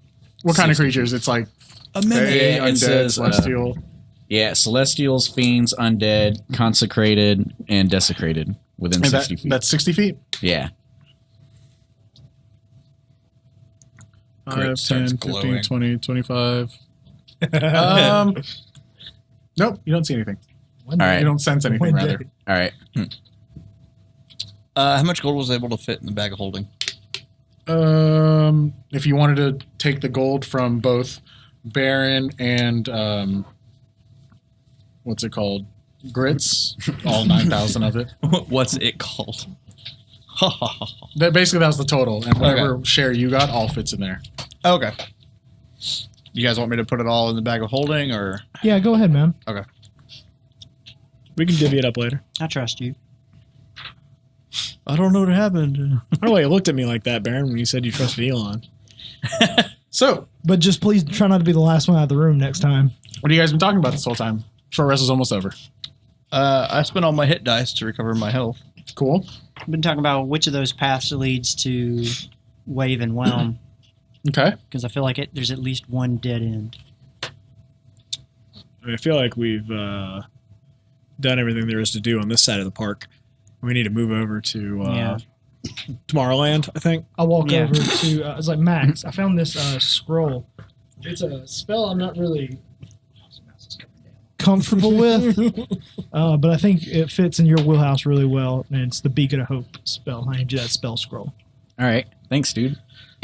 Speaker 2: What kind of
Speaker 8: 60
Speaker 2: creatures? It's like
Speaker 8: Yeah,
Speaker 2: Fae,
Speaker 8: it
Speaker 2: Undead,
Speaker 8: says,
Speaker 2: Celestial.
Speaker 8: Yeah, Celestials, Fiends, Undead, Consecrated, and Desecrated within
Speaker 2: And
Speaker 8: 60 feet.
Speaker 2: That's 60 feet?
Speaker 8: Yeah.
Speaker 2: 5,
Speaker 4: Great,
Speaker 2: 10,
Speaker 4: starts
Speaker 2: 15,
Speaker 4: glowing.
Speaker 2: 20, 25. Nope, you don't see anything.
Speaker 1: One
Speaker 8: All
Speaker 1: day.
Speaker 8: right.
Speaker 2: You don't sense anything,
Speaker 1: One day.
Speaker 2: rather.
Speaker 8: All right.
Speaker 4: How much gold was able to fit in the bag of holding?
Speaker 2: If you wanted to take the gold from both BreAnne and what's it called? Grits, all 9,000 of it.
Speaker 4: What's it called?
Speaker 2: Basically, that was the total, and whatever share you got, all fits in there.
Speaker 4: Okay. You guys want me to put it all in the bag of holding, or?
Speaker 1: Yeah, go ahead, man.
Speaker 4: Okay.
Speaker 5: We can divvy it up later.
Speaker 6: I trust you.
Speaker 4: I don't know what happened.
Speaker 5: I don't know why you looked at me like that, Baron, when you said you trusted Elon.
Speaker 2: So,
Speaker 1: But just please try not to be the last one out of the room next time.
Speaker 2: what have you guys been talking about this whole time? Short rest is almost over.
Speaker 4: I spent all my hit dice to recover my health.
Speaker 2: Cool.
Speaker 6: I've been talking about which of those paths leads to Wave and Whelm,
Speaker 2: Okay.
Speaker 6: because I feel like there's at least one dead end.
Speaker 5: I feel like we've done everything there is to do on this side of the park. We need to move over to Tomorrowland, I think.
Speaker 1: I'll walk
Speaker 6: Yeah.
Speaker 1: over to, I was like, Max, I found this scroll. It's a spell I'm not really comfortable with, but I think it fits in your wheelhouse really well, and it's the Beacon of Hope spell. I named you that spell scroll.
Speaker 8: All right. Thanks, dude.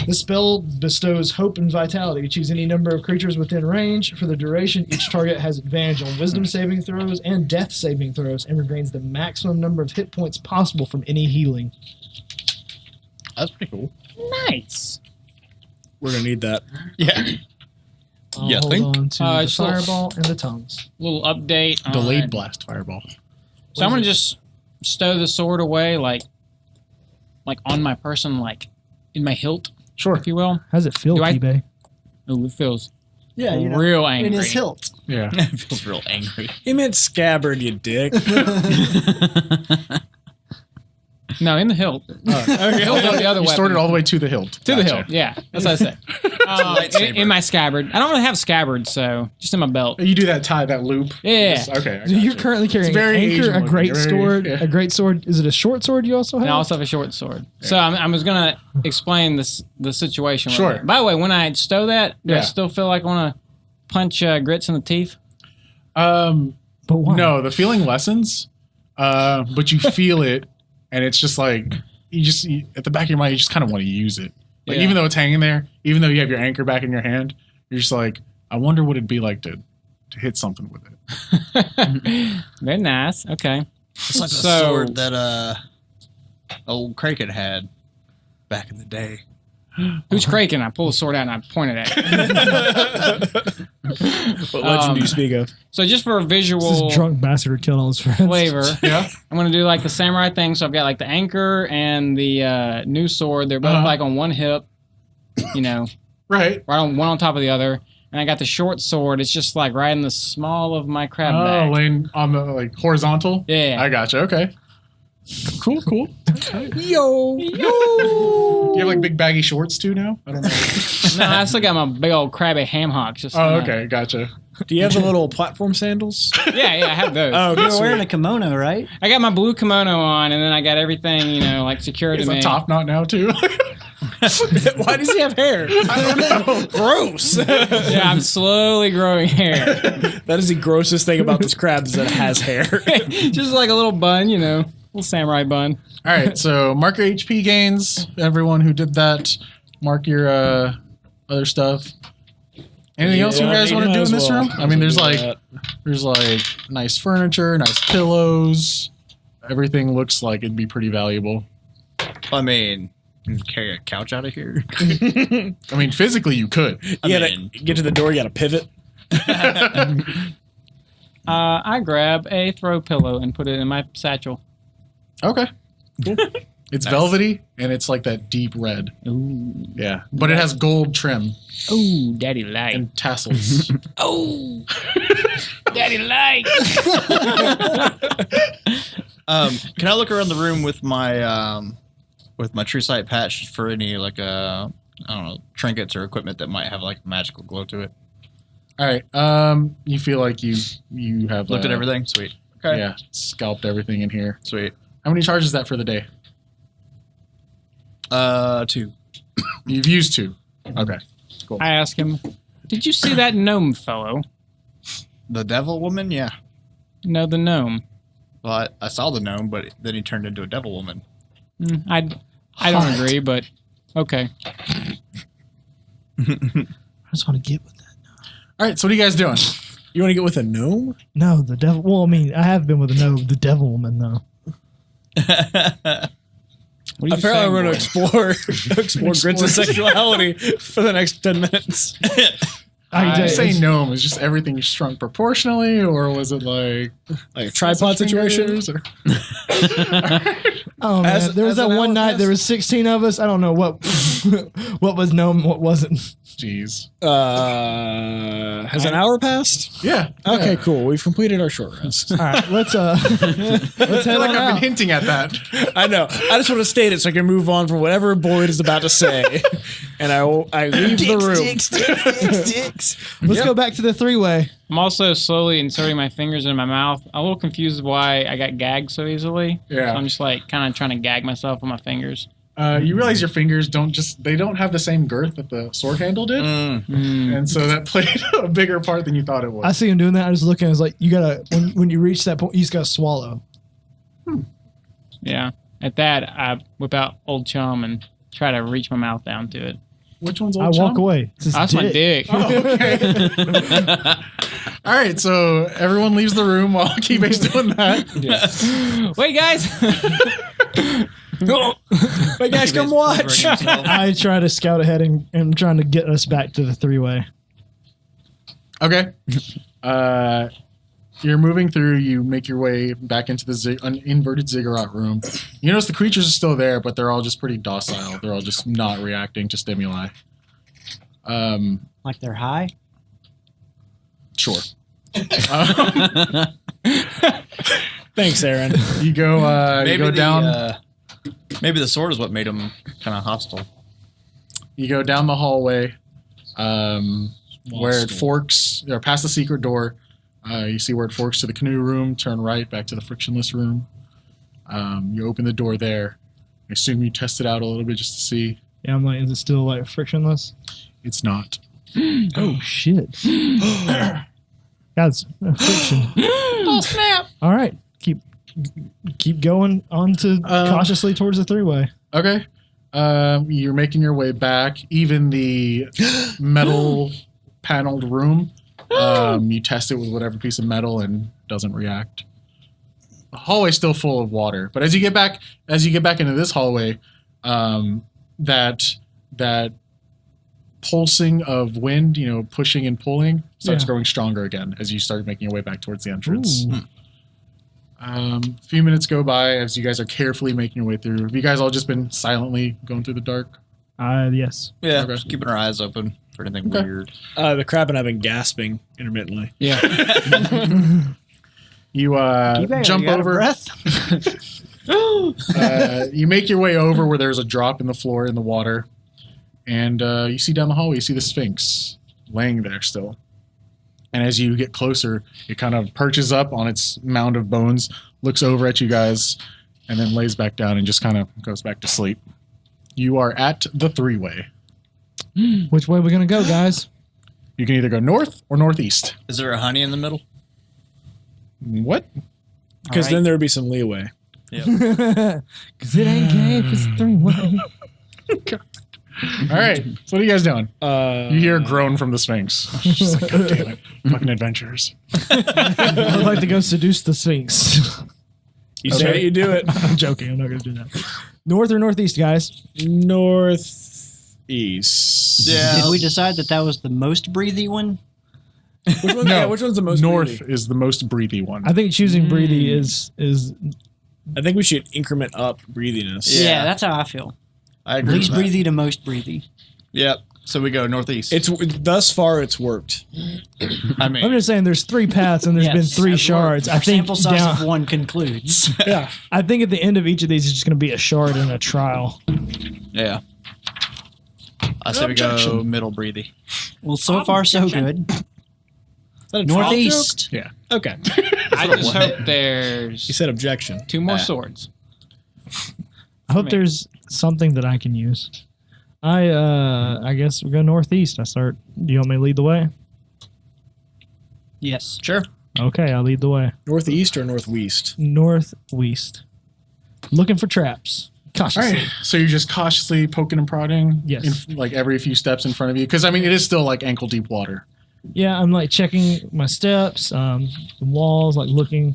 Speaker 1: This spell bestows hope and vitality. Choose any number of creatures within range. For the duration, each target has advantage on wisdom saving throws and death saving throws, and regains the maximum number of hit points possible from any healing.
Speaker 4: That's pretty cool.
Speaker 7: Nice.
Speaker 5: We're going to need that.
Speaker 4: Yeah.
Speaker 1: I'll
Speaker 4: Yeah,
Speaker 1: hold
Speaker 4: think?
Speaker 1: on to the
Speaker 7: just a little-
Speaker 1: fireball and the tongues.
Speaker 7: Little update. on-
Speaker 2: Delayed Blast Fireball.
Speaker 7: So I'm gonna just stow the sword away, like on my person, like in my hilt.
Speaker 2: Sure.
Speaker 7: if you will.
Speaker 1: How's it feel,
Speaker 7: Do I-
Speaker 1: T-Bay?
Speaker 7: Ooh, it feels
Speaker 6: Yeah, you know,
Speaker 7: real angry.
Speaker 6: in his hilt.
Speaker 2: Yeah.
Speaker 4: It feels real angry.
Speaker 5: He meant scabbard, you dick.
Speaker 7: No, in the hilt. Okay, hilt of the other
Speaker 2: You
Speaker 7: weapon.
Speaker 2: stored it all the way to the hilt.
Speaker 7: To the
Speaker 2: Gotcha.
Speaker 7: hilt, yeah. That's what I said. In my scabbard. I don't really have scabbards, so just in my belt.
Speaker 2: You do that tie, that loop.
Speaker 7: Yeah.
Speaker 2: Just- okay. I
Speaker 1: So you're
Speaker 2: gotcha.
Speaker 1: currently carrying
Speaker 2: It's very
Speaker 1: an anchor,
Speaker 2: Asian
Speaker 1: a
Speaker 2: looking.
Speaker 1: great
Speaker 2: Very-
Speaker 1: sword,
Speaker 2: yeah.
Speaker 1: a great sword. Is it a short sword you also have?
Speaker 7: And I also have a short sword. So I was going to explain the situation.
Speaker 2: Sure.
Speaker 7: With it. By the way, when I stow that, do I
Speaker 2: Yeah.
Speaker 7: still feel like I want to punch grits in the teeth?
Speaker 1: But why?
Speaker 2: No, the feeling lessens, but you feel it, and it's just like at the back of your mind, you just kind of want to use it. Like
Speaker 7: Yeah.
Speaker 2: even though it's hanging there, even though you have your anchor back in your hand, you're just like, I wonder what it'd be like to hit something with it.
Speaker 7: Very nice. Okay.
Speaker 4: It's like
Speaker 7: So-
Speaker 4: a sword that old Kraken had back in the day.
Speaker 7: Who's Kraken? I pull the sword out and I point it at it.
Speaker 5: What legend do you speak of?
Speaker 7: So just for a visual
Speaker 1: This drunk bastard who killed all his friends.
Speaker 7: flavor,
Speaker 2: Yeah.
Speaker 7: I'm going to do like the samurai thing. So I've got like the anchor and the new sword. They're both like on one hip, you know,
Speaker 2: Right.
Speaker 7: right on one on top of the other. And I got the short sword. It's just like right in the small of my crab
Speaker 2: Oh,
Speaker 7: back.
Speaker 2: laying on the like horizontal.
Speaker 7: Yeah.
Speaker 2: I gotcha. Okay. Cool. Cool.
Speaker 5: Yo.
Speaker 2: You have like big baggy shorts too now. I don't know.
Speaker 7: No, I still got my big old crabby ham hocks. Just
Speaker 2: Oh, okay. Gotcha.
Speaker 5: Do you have the little platform sandals?
Speaker 7: Yeah, I have those.
Speaker 5: Oh,
Speaker 6: You're wearing a kimono, right?
Speaker 7: I got my blue kimono on, and then I got everything, you know, like secured
Speaker 2: Is
Speaker 7: to
Speaker 2: a
Speaker 7: me.
Speaker 2: top knot now too.
Speaker 5: Why does he have hair? I don't know. Gross.
Speaker 7: Yeah, I'm slowly growing hair.
Speaker 5: That is the grossest thing about this crab is that it has hair.
Speaker 7: Just like a little bun, you know, little samurai bun.
Speaker 2: All right, so mark your HP gains. Everyone who did that, mark your other stuff. Anything else you guys want to do in this room? I mean, there's like nice furniture, nice pillows. Everything looks like it'd be pretty valuable.
Speaker 4: I mean, you can carry a couch out of here.
Speaker 2: I mean, physically you could.
Speaker 5: You gotta get to the door, you gotta pivot.
Speaker 7: I grab a throw pillow and put it in my satchel.
Speaker 2: Okay. It's velvety and it's like that deep red.
Speaker 7: Ooh,
Speaker 2: Yeah, but it has gold trim
Speaker 7: ooh, daddy like.
Speaker 2: and tassels.
Speaker 7: Oh, daddy like.
Speaker 4: Can I look around the room with my true sight patch for any like I don't know, trinkets or equipment that might have like magical glow to it?
Speaker 2: All right. You feel like you have
Speaker 4: Looked at everything. Sweet. Okay.
Speaker 2: Yeah, scalped everything in here.
Speaker 4: Sweet.
Speaker 2: How many charges is that for the day?
Speaker 4: 2.
Speaker 2: You've used 2. Okay.
Speaker 7: I ask him, "Did you see that gnome fellow?"
Speaker 4: The devil woman, yeah.
Speaker 7: No, the gnome.
Speaker 4: Well, I saw the gnome, but then he turned into a devil woman.
Speaker 7: I don't agree, but okay.
Speaker 1: I just want to get with that.
Speaker 2: All right. So what are you guys doing?
Speaker 5: You want to get with a gnome?
Speaker 1: No, the devil. Well, I mean, I have been with the devil woman though.
Speaker 7: What are you
Speaker 5: Apparently,
Speaker 7: saying,
Speaker 5: we're going
Speaker 7: boy?
Speaker 5: to explore grits and sexuality for the next 10 minutes.
Speaker 1: I can tell you,
Speaker 2: Did you say
Speaker 1: it's-
Speaker 2: gnome? Is just everything shrunk proportionally, or was it like
Speaker 5: Like a tripod situation?
Speaker 2: fingers, or-
Speaker 1: Oh man,
Speaker 5: As-
Speaker 1: there was
Speaker 5: as
Speaker 1: that
Speaker 5: an
Speaker 1: one night.
Speaker 5: hourglass?
Speaker 1: There was 16 of us. I don't know what what was known, what wasn't.
Speaker 2: Jeez.
Speaker 5: Has an hour passed?
Speaker 2: Yeah.
Speaker 5: Okay,
Speaker 2: Yeah.
Speaker 5: cool. We've completed our short rest.
Speaker 1: All right, let's
Speaker 2: I
Speaker 1: head
Speaker 2: feel like
Speaker 1: on
Speaker 2: I've been
Speaker 1: out.
Speaker 2: hinting at that.
Speaker 5: I know. I just want to state it so I can move on from whatever Boyd is about to say. And I leave the room.
Speaker 1: Let's go back to the 3-way.
Speaker 7: I'm also slowly inserting my fingers in my mouth. I'm a little confused why I got gagged so easily.
Speaker 2: Yeah.
Speaker 7: So I'm just like kind of trying to gag myself with my fingers.
Speaker 2: You realize your fingers don't have the same girth that the sword handle did, and so that played a bigger part than you thought it
Speaker 1: I
Speaker 2: was.
Speaker 1: see him doing that. I was looking. I was like, you gotta when you reach that point, you just gotta swallow.
Speaker 7: Yeah. At that, I whip out Old Chum and try to reach my mouth down to it.
Speaker 2: Which one's
Speaker 1: I
Speaker 2: old
Speaker 1: walk
Speaker 2: chum?
Speaker 1: away. It's his
Speaker 7: That's my dick.
Speaker 2: Oh, okay. All right, so everyone leaves the room while Kibe's doing that.
Speaker 7: Wait, guys.
Speaker 5: Wait, guys, come watch.
Speaker 1: I try to scout ahead and trying to get us back to the 3-way.
Speaker 2: Okay. you're moving through. You make your way back into the inverted ziggurat room. You notice the creatures are still there, but they're all just pretty docile. They're all just not reacting to stimuli.
Speaker 6: Like they're high?
Speaker 2: Sure.
Speaker 5: Thanks, Aaron.
Speaker 2: You go. You go down.
Speaker 4: Maybe the sword is what made him kind of hostile.
Speaker 2: You go down the hallway, where it forks, or past the secret door. You see where it forks to the canoe room. Turn right, back to the frictionless room. You open the door there. I assume you test it out a little bit just to see.
Speaker 1: Yeah, I'm like, is it still like frictionless?
Speaker 2: It's not.
Speaker 1: Oh shit! That's friction.
Speaker 2: Oh snap!
Speaker 1: All right, keep going on to cautiously towards the three-way.
Speaker 2: Okay. You're making your way back. Even the metal paneled room, you test it with whatever piece of metal and doesn't react. The hallway's still full of water, but as you get back into this hallway, that pulsing of wind, pushing and pulling, starts growing stronger again as you start making your way back towards the entrance. A few minutes go by as you guys are carefully making your way through. Have you guys all just been silently going through the dark?
Speaker 1: Yes.
Speaker 4: Yeah,
Speaker 2: Okay.
Speaker 4: just keeping our eyes open for anything
Speaker 2: Okay.
Speaker 4: weird.
Speaker 5: The crab and I've been gasping intermittently.
Speaker 7: Yeah.
Speaker 2: You jump
Speaker 6: You out of
Speaker 2: over.
Speaker 6: breath?
Speaker 2: You make your way over where there's a drop in the floor in the water, and you see down the hallway. You see the Sphinx laying there still. And as you get closer, it kind of perches up on its mound of bones, looks over at you guys, and then lays back down and just kind of goes back to sleep. You are at the three-way.
Speaker 1: Which way are we gonna go, guys?
Speaker 2: You can either go north or northeast.
Speaker 4: Is there a honey in the middle?
Speaker 2: What?
Speaker 5: Because
Speaker 6: All right.
Speaker 5: then there would be some leeway.
Speaker 1: Because it ain't gay if it's three-way.
Speaker 2: All right. So what are you guys doing? You hear a
Speaker 5: Uh,
Speaker 2: groan from the Sphinx. She's like, God damn it. Fucking adventurers.
Speaker 1: I'd like to go seduce the Sphinx.
Speaker 5: You say it, you do it.
Speaker 1: I'm joking. I'm not gonna do that. North or northeast, guys?
Speaker 5: Northeast.
Speaker 4: Yeah.
Speaker 6: Did we decide that was the most breathy one?
Speaker 5: Which one's the most
Speaker 2: North
Speaker 5: breathy?
Speaker 2: is the most breathy one.
Speaker 1: I think choosing breathy is
Speaker 5: I think we should increment up breathiness.
Speaker 6: Yeah, that's how I feel.
Speaker 4: I agree.
Speaker 6: Least
Speaker 4: with that.
Speaker 6: breathy to most breathy.
Speaker 4: Yep. So we go northeast.
Speaker 5: It's thus far it's worked.
Speaker 4: I mean,
Speaker 1: I'm just saying there's three paths and there's
Speaker 6: Yes,
Speaker 1: been three
Speaker 6: that's
Speaker 1: shards.
Speaker 6: Our
Speaker 1: I think
Speaker 6: sample size
Speaker 1: down,
Speaker 6: of one concludes.
Speaker 5: Yeah.
Speaker 1: I think at the end of each of these is just going to be a shard and a trial.
Speaker 4: yeah. I say we go middle breathy.
Speaker 6: Well, so far so good. Northeast.
Speaker 2: Yeah.
Speaker 5: Okay.
Speaker 7: I just hope there's
Speaker 5: You said objection.
Speaker 7: 2 more swords.
Speaker 1: I hope
Speaker 7: me.
Speaker 1: there's something that I can use. I guess we'll go northeast. Do you want me to lead the way?
Speaker 6: Yes.
Speaker 4: Sure.
Speaker 1: Okay, I'll lead the way.
Speaker 5: Northeast or northwest?
Speaker 1: Northwest. Looking for traps.
Speaker 2: All
Speaker 1: Cautiously.
Speaker 2: right. So you're just cautiously poking and prodding?
Speaker 1: Yes.
Speaker 2: Like every few steps in front of you? Because, I mean, it is still like ankle deep water.
Speaker 1: Yeah, I'm like checking my steps, the walls, like looking.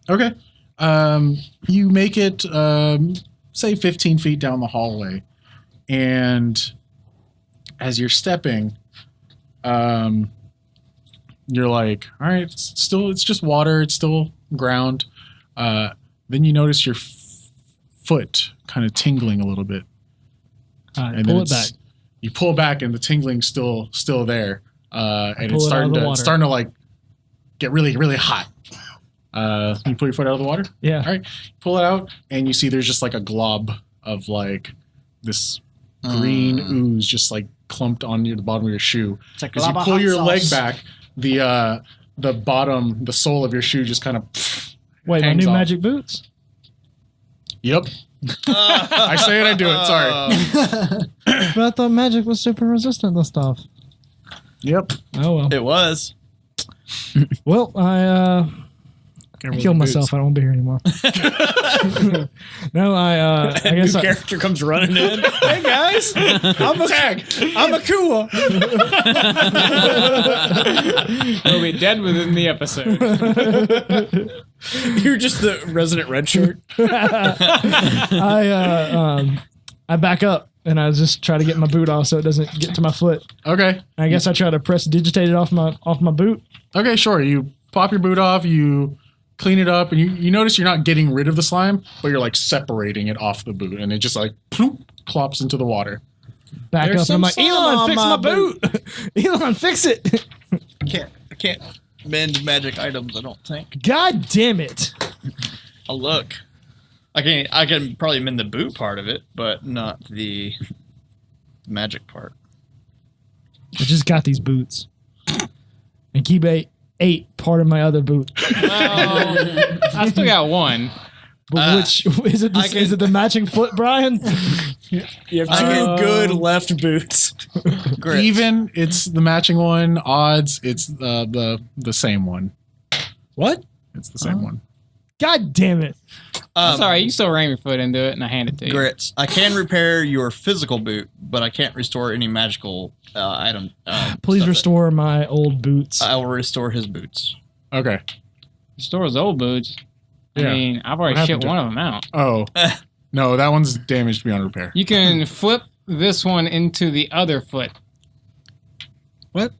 Speaker 2: Okay. You make it, say, 15 feet down the hallway. And as you're stepping, you're like, all right, it's just water. It's still ground. Then you notice your foot kind of tingling a little bit.
Speaker 1: I pull it back.
Speaker 2: You pull back and the tingling's still there. And
Speaker 1: pull
Speaker 2: it's
Speaker 1: it out of the
Speaker 2: starting
Speaker 1: water.
Speaker 2: to like get really, really hot. You pull your foot out of the water?
Speaker 1: Yeah.
Speaker 2: All right. Pull it out and you see there's just like a glob of like this green ooze just like clumped on the bottom of your shoe.
Speaker 6: It's a
Speaker 2: As you
Speaker 6: glob of
Speaker 2: pull
Speaker 6: hot
Speaker 2: your
Speaker 6: sauce.
Speaker 2: leg back, the sole of your shoe just kind of
Speaker 1: Wait, my
Speaker 2: hangs
Speaker 1: new
Speaker 2: off.
Speaker 1: magic boots?
Speaker 2: Yep. I say it, I do it. Sorry.
Speaker 1: But I thought magic was super resistant to stuff.
Speaker 2: Yep.
Speaker 1: Oh, well.
Speaker 4: It was.
Speaker 1: Well, I killed myself. I don't want to be here anymore. No, I guess
Speaker 5: New character comes running in. Hey guys, I'm a tag. I'm a Kua.
Speaker 7: We'll be dead within the episode.
Speaker 5: You're just the resident red shirt.
Speaker 1: I back up and I just try to get my boot off so it doesn't get to my foot.
Speaker 2: Okay.
Speaker 1: I guess I try to press digitate it off my boot.
Speaker 2: Okay, sure. You pop your boot off, you clean it up, and you notice you're not getting rid of the slime, but you're like separating it off the boot, and it just like ploop, plops into the water.
Speaker 1: Back
Speaker 5: There's
Speaker 1: up, and I'm like,
Speaker 5: some slime
Speaker 1: Elon,
Speaker 5: on
Speaker 1: fix
Speaker 5: my
Speaker 1: my boot. Elon, fix it.
Speaker 4: I can't mend magic items, I don't think.
Speaker 1: God damn it.
Speaker 4: I'll look. I can probably mend the boot part of it, but not the magic part.
Speaker 1: I just got these boots. And keep eight part of my other boot.
Speaker 7: Well, I still got one.
Speaker 1: But which is it? Is it the matching foot, Brian?
Speaker 5: You have two good left boots.
Speaker 4: Grits.
Speaker 2: Even, it's the matching one. Odds, it's the same one.
Speaker 5: What?
Speaker 2: It's the same one.
Speaker 1: God damn it.
Speaker 7: Sorry, you still ram your foot into it, and I hand it to you.
Speaker 4: Grits. I can repair your physical boot, but I can't restore any magical item.
Speaker 1: Please
Speaker 4: stuff
Speaker 1: restore my old boots.
Speaker 4: I will restore his boots.
Speaker 2: Okay.
Speaker 7: Restore his old boots. I
Speaker 2: Yeah.
Speaker 7: mean, I've already
Speaker 2: What
Speaker 7: shipped
Speaker 2: happened
Speaker 7: one of them out.
Speaker 2: Oh. No, that one's damaged beyond repair.
Speaker 7: You can flip this one into the other foot.
Speaker 5: What?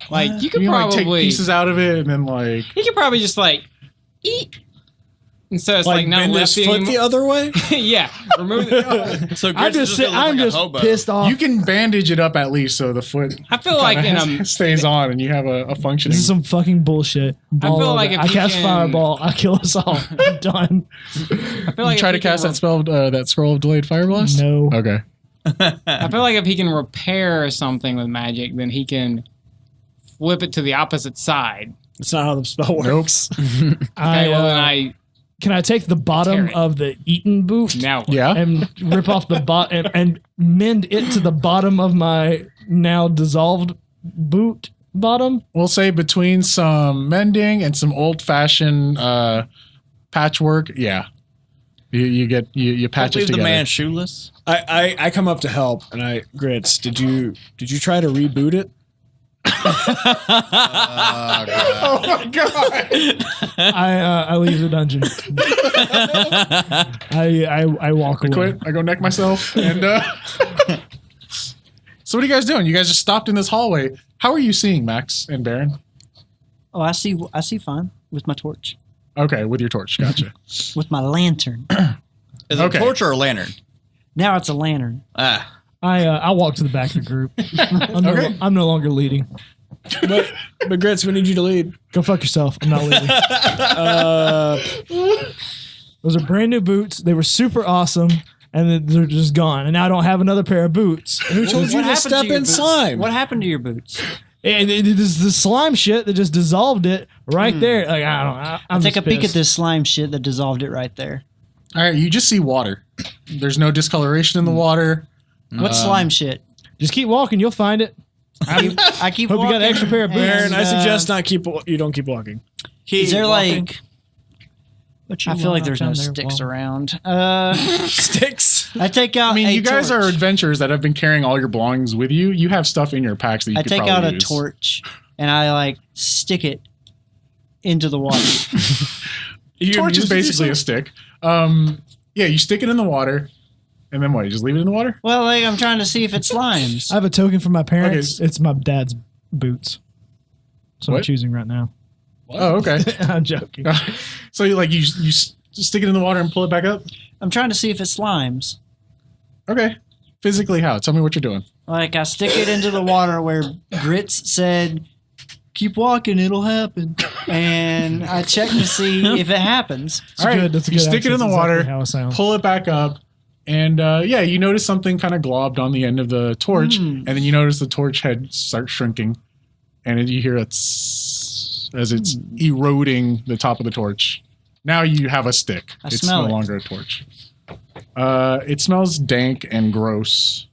Speaker 7: Like, you could
Speaker 2: You can, like,
Speaker 7: probably...
Speaker 2: take pieces out of it and then like...
Speaker 7: You could probably just, like, eat. Instead, it's like, not
Speaker 5: bend his
Speaker 7: lefty
Speaker 5: foot
Speaker 7: anymore.
Speaker 5: the other way?
Speaker 7: Yeah. Remove it.
Speaker 4: So
Speaker 1: I'm
Speaker 4: Grits
Speaker 1: just
Speaker 4: gonna look like a hobo.
Speaker 1: pissed off.
Speaker 2: You can bandage it up at least so the foot
Speaker 7: I feel like in a...
Speaker 2: stays on and you have a functioning...
Speaker 1: This is some fucking bullshit.
Speaker 7: feel
Speaker 1: All of
Speaker 7: like
Speaker 1: it.
Speaker 7: if
Speaker 1: I
Speaker 7: you
Speaker 1: cast
Speaker 7: can-
Speaker 1: fireball. I kill us all. I'm done.
Speaker 7: I feel like
Speaker 2: you try
Speaker 7: if
Speaker 2: to
Speaker 7: he
Speaker 2: cast
Speaker 7: can
Speaker 2: that spell, that scroll of delayed fire blast?
Speaker 1: No.
Speaker 2: Okay.
Speaker 7: I feel like if he can repair something with magic, then he can flip it to the opposite side.
Speaker 5: That's not how the spell works.
Speaker 7: Okay, well, then
Speaker 1: Can I take the bottom
Speaker 7: Tear it.
Speaker 1: of the eaten boot
Speaker 7: now
Speaker 2: Yeah.
Speaker 1: and rip off the bottom and mend it to the bottom of my now dissolved boot bottom?
Speaker 2: We'll say between some mending and some old-fashioned patchwork, yeah. You patch
Speaker 4: Don't
Speaker 2: it
Speaker 4: leave
Speaker 2: together.
Speaker 4: the man shoeless.
Speaker 5: I come up to help and Grits, did you try to reboot it?
Speaker 2: Oh my god!
Speaker 1: I leave the dungeon. I walk
Speaker 2: I
Speaker 1: away.
Speaker 2: quit. I go neck myself. And so what are you guys doing? You guys just stopped in this hallway. How are you seeing, Max and Baron?
Speaker 6: Oh, I see fine with my torch,
Speaker 2: Okay, with your torch. Gotcha.
Speaker 6: with my lantern.
Speaker 4: Is it
Speaker 2: Okay.
Speaker 4: a torch or a lantern?
Speaker 6: Now it's a lantern.
Speaker 4: Ah.
Speaker 1: I walk to the back of the group.
Speaker 2: Okay.
Speaker 1: I'm no longer leading.
Speaker 5: But Grits, we need you to lead.
Speaker 1: Go fuck yourself. I'm not leading. Those are brand new boots. They were super awesome, and then they're just gone. And now I don't have another pair of boots.
Speaker 5: Who told you to
Speaker 6: happened
Speaker 5: step
Speaker 6: your
Speaker 5: in
Speaker 6: boots?
Speaker 5: slime?
Speaker 6: What happened to your boots?
Speaker 1: And it is the slime shit that just dissolved it right there. Like I don't. I'm
Speaker 6: Take
Speaker 1: just
Speaker 6: a peek
Speaker 1: pissed.
Speaker 6: at this slime shit that dissolved it right there.
Speaker 2: All right, you just see water. There's no discoloration in the water.
Speaker 6: What slime shit?
Speaker 1: Just keep walking. You'll find it.
Speaker 6: I keep
Speaker 1: Hope you got
Speaker 6: walking,
Speaker 1: an extra pair of boots.
Speaker 5: Baron, I
Speaker 6: and,
Speaker 5: suggest you don't keep walking.
Speaker 6: Is there like?
Speaker 1: But you
Speaker 6: I feel like
Speaker 1: walk
Speaker 6: there's no
Speaker 1: down there,
Speaker 6: sticks
Speaker 1: walk.
Speaker 6: around.
Speaker 5: Sticks.
Speaker 6: I take out.
Speaker 2: I mean,
Speaker 6: a
Speaker 2: you guys
Speaker 6: torch.
Speaker 2: are adventurers that have been carrying all your belongings with you. You have stuff in your packs that you
Speaker 6: I
Speaker 2: could
Speaker 6: take
Speaker 2: probably
Speaker 6: out a
Speaker 2: use.
Speaker 6: torch and I like stick it into the water.
Speaker 2: Torch is basically a stick. Yeah, you stick it in the water, and then what? You just leave it in the water?
Speaker 6: Well, like I'm trying to see if it slimes.
Speaker 1: I have a token from my parents.
Speaker 2: Okay.
Speaker 1: It's my dad's boots. So I'm
Speaker 2: What?
Speaker 1: choosing right now.
Speaker 2: Oh, okay.
Speaker 1: I'm joking.
Speaker 2: So you stick it in the water and pull it back up?
Speaker 6: I'm trying to see if it slimes.
Speaker 2: Okay. Physically how? Tell me what you're doing.
Speaker 6: Like I stick it into the water where Grits said, "Keep walking, it'll happen," and I check to see if it happens.
Speaker 1: All right, that's a
Speaker 2: you
Speaker 1: good
Speaker 2: stick it in
Speaker 1: accent.
Speaker 2: the
Speaker 1: That's
Speaker 2: water,
Speaker 1: exactly how it sounds.
Speaker 2: pull it back up, and yeah, you notice something kind of globbed on the end of the torch, and then you notice the torch head start shrinking, and you hear it as it's eroding the top of the torch. Now you have a stick.
Speaker 6: I
Speaker 2: It's
Speaker 6: smell
Speaker 2: no
Speaker 6: it.
Speaker 2: longer a torch. It smells dank and gross.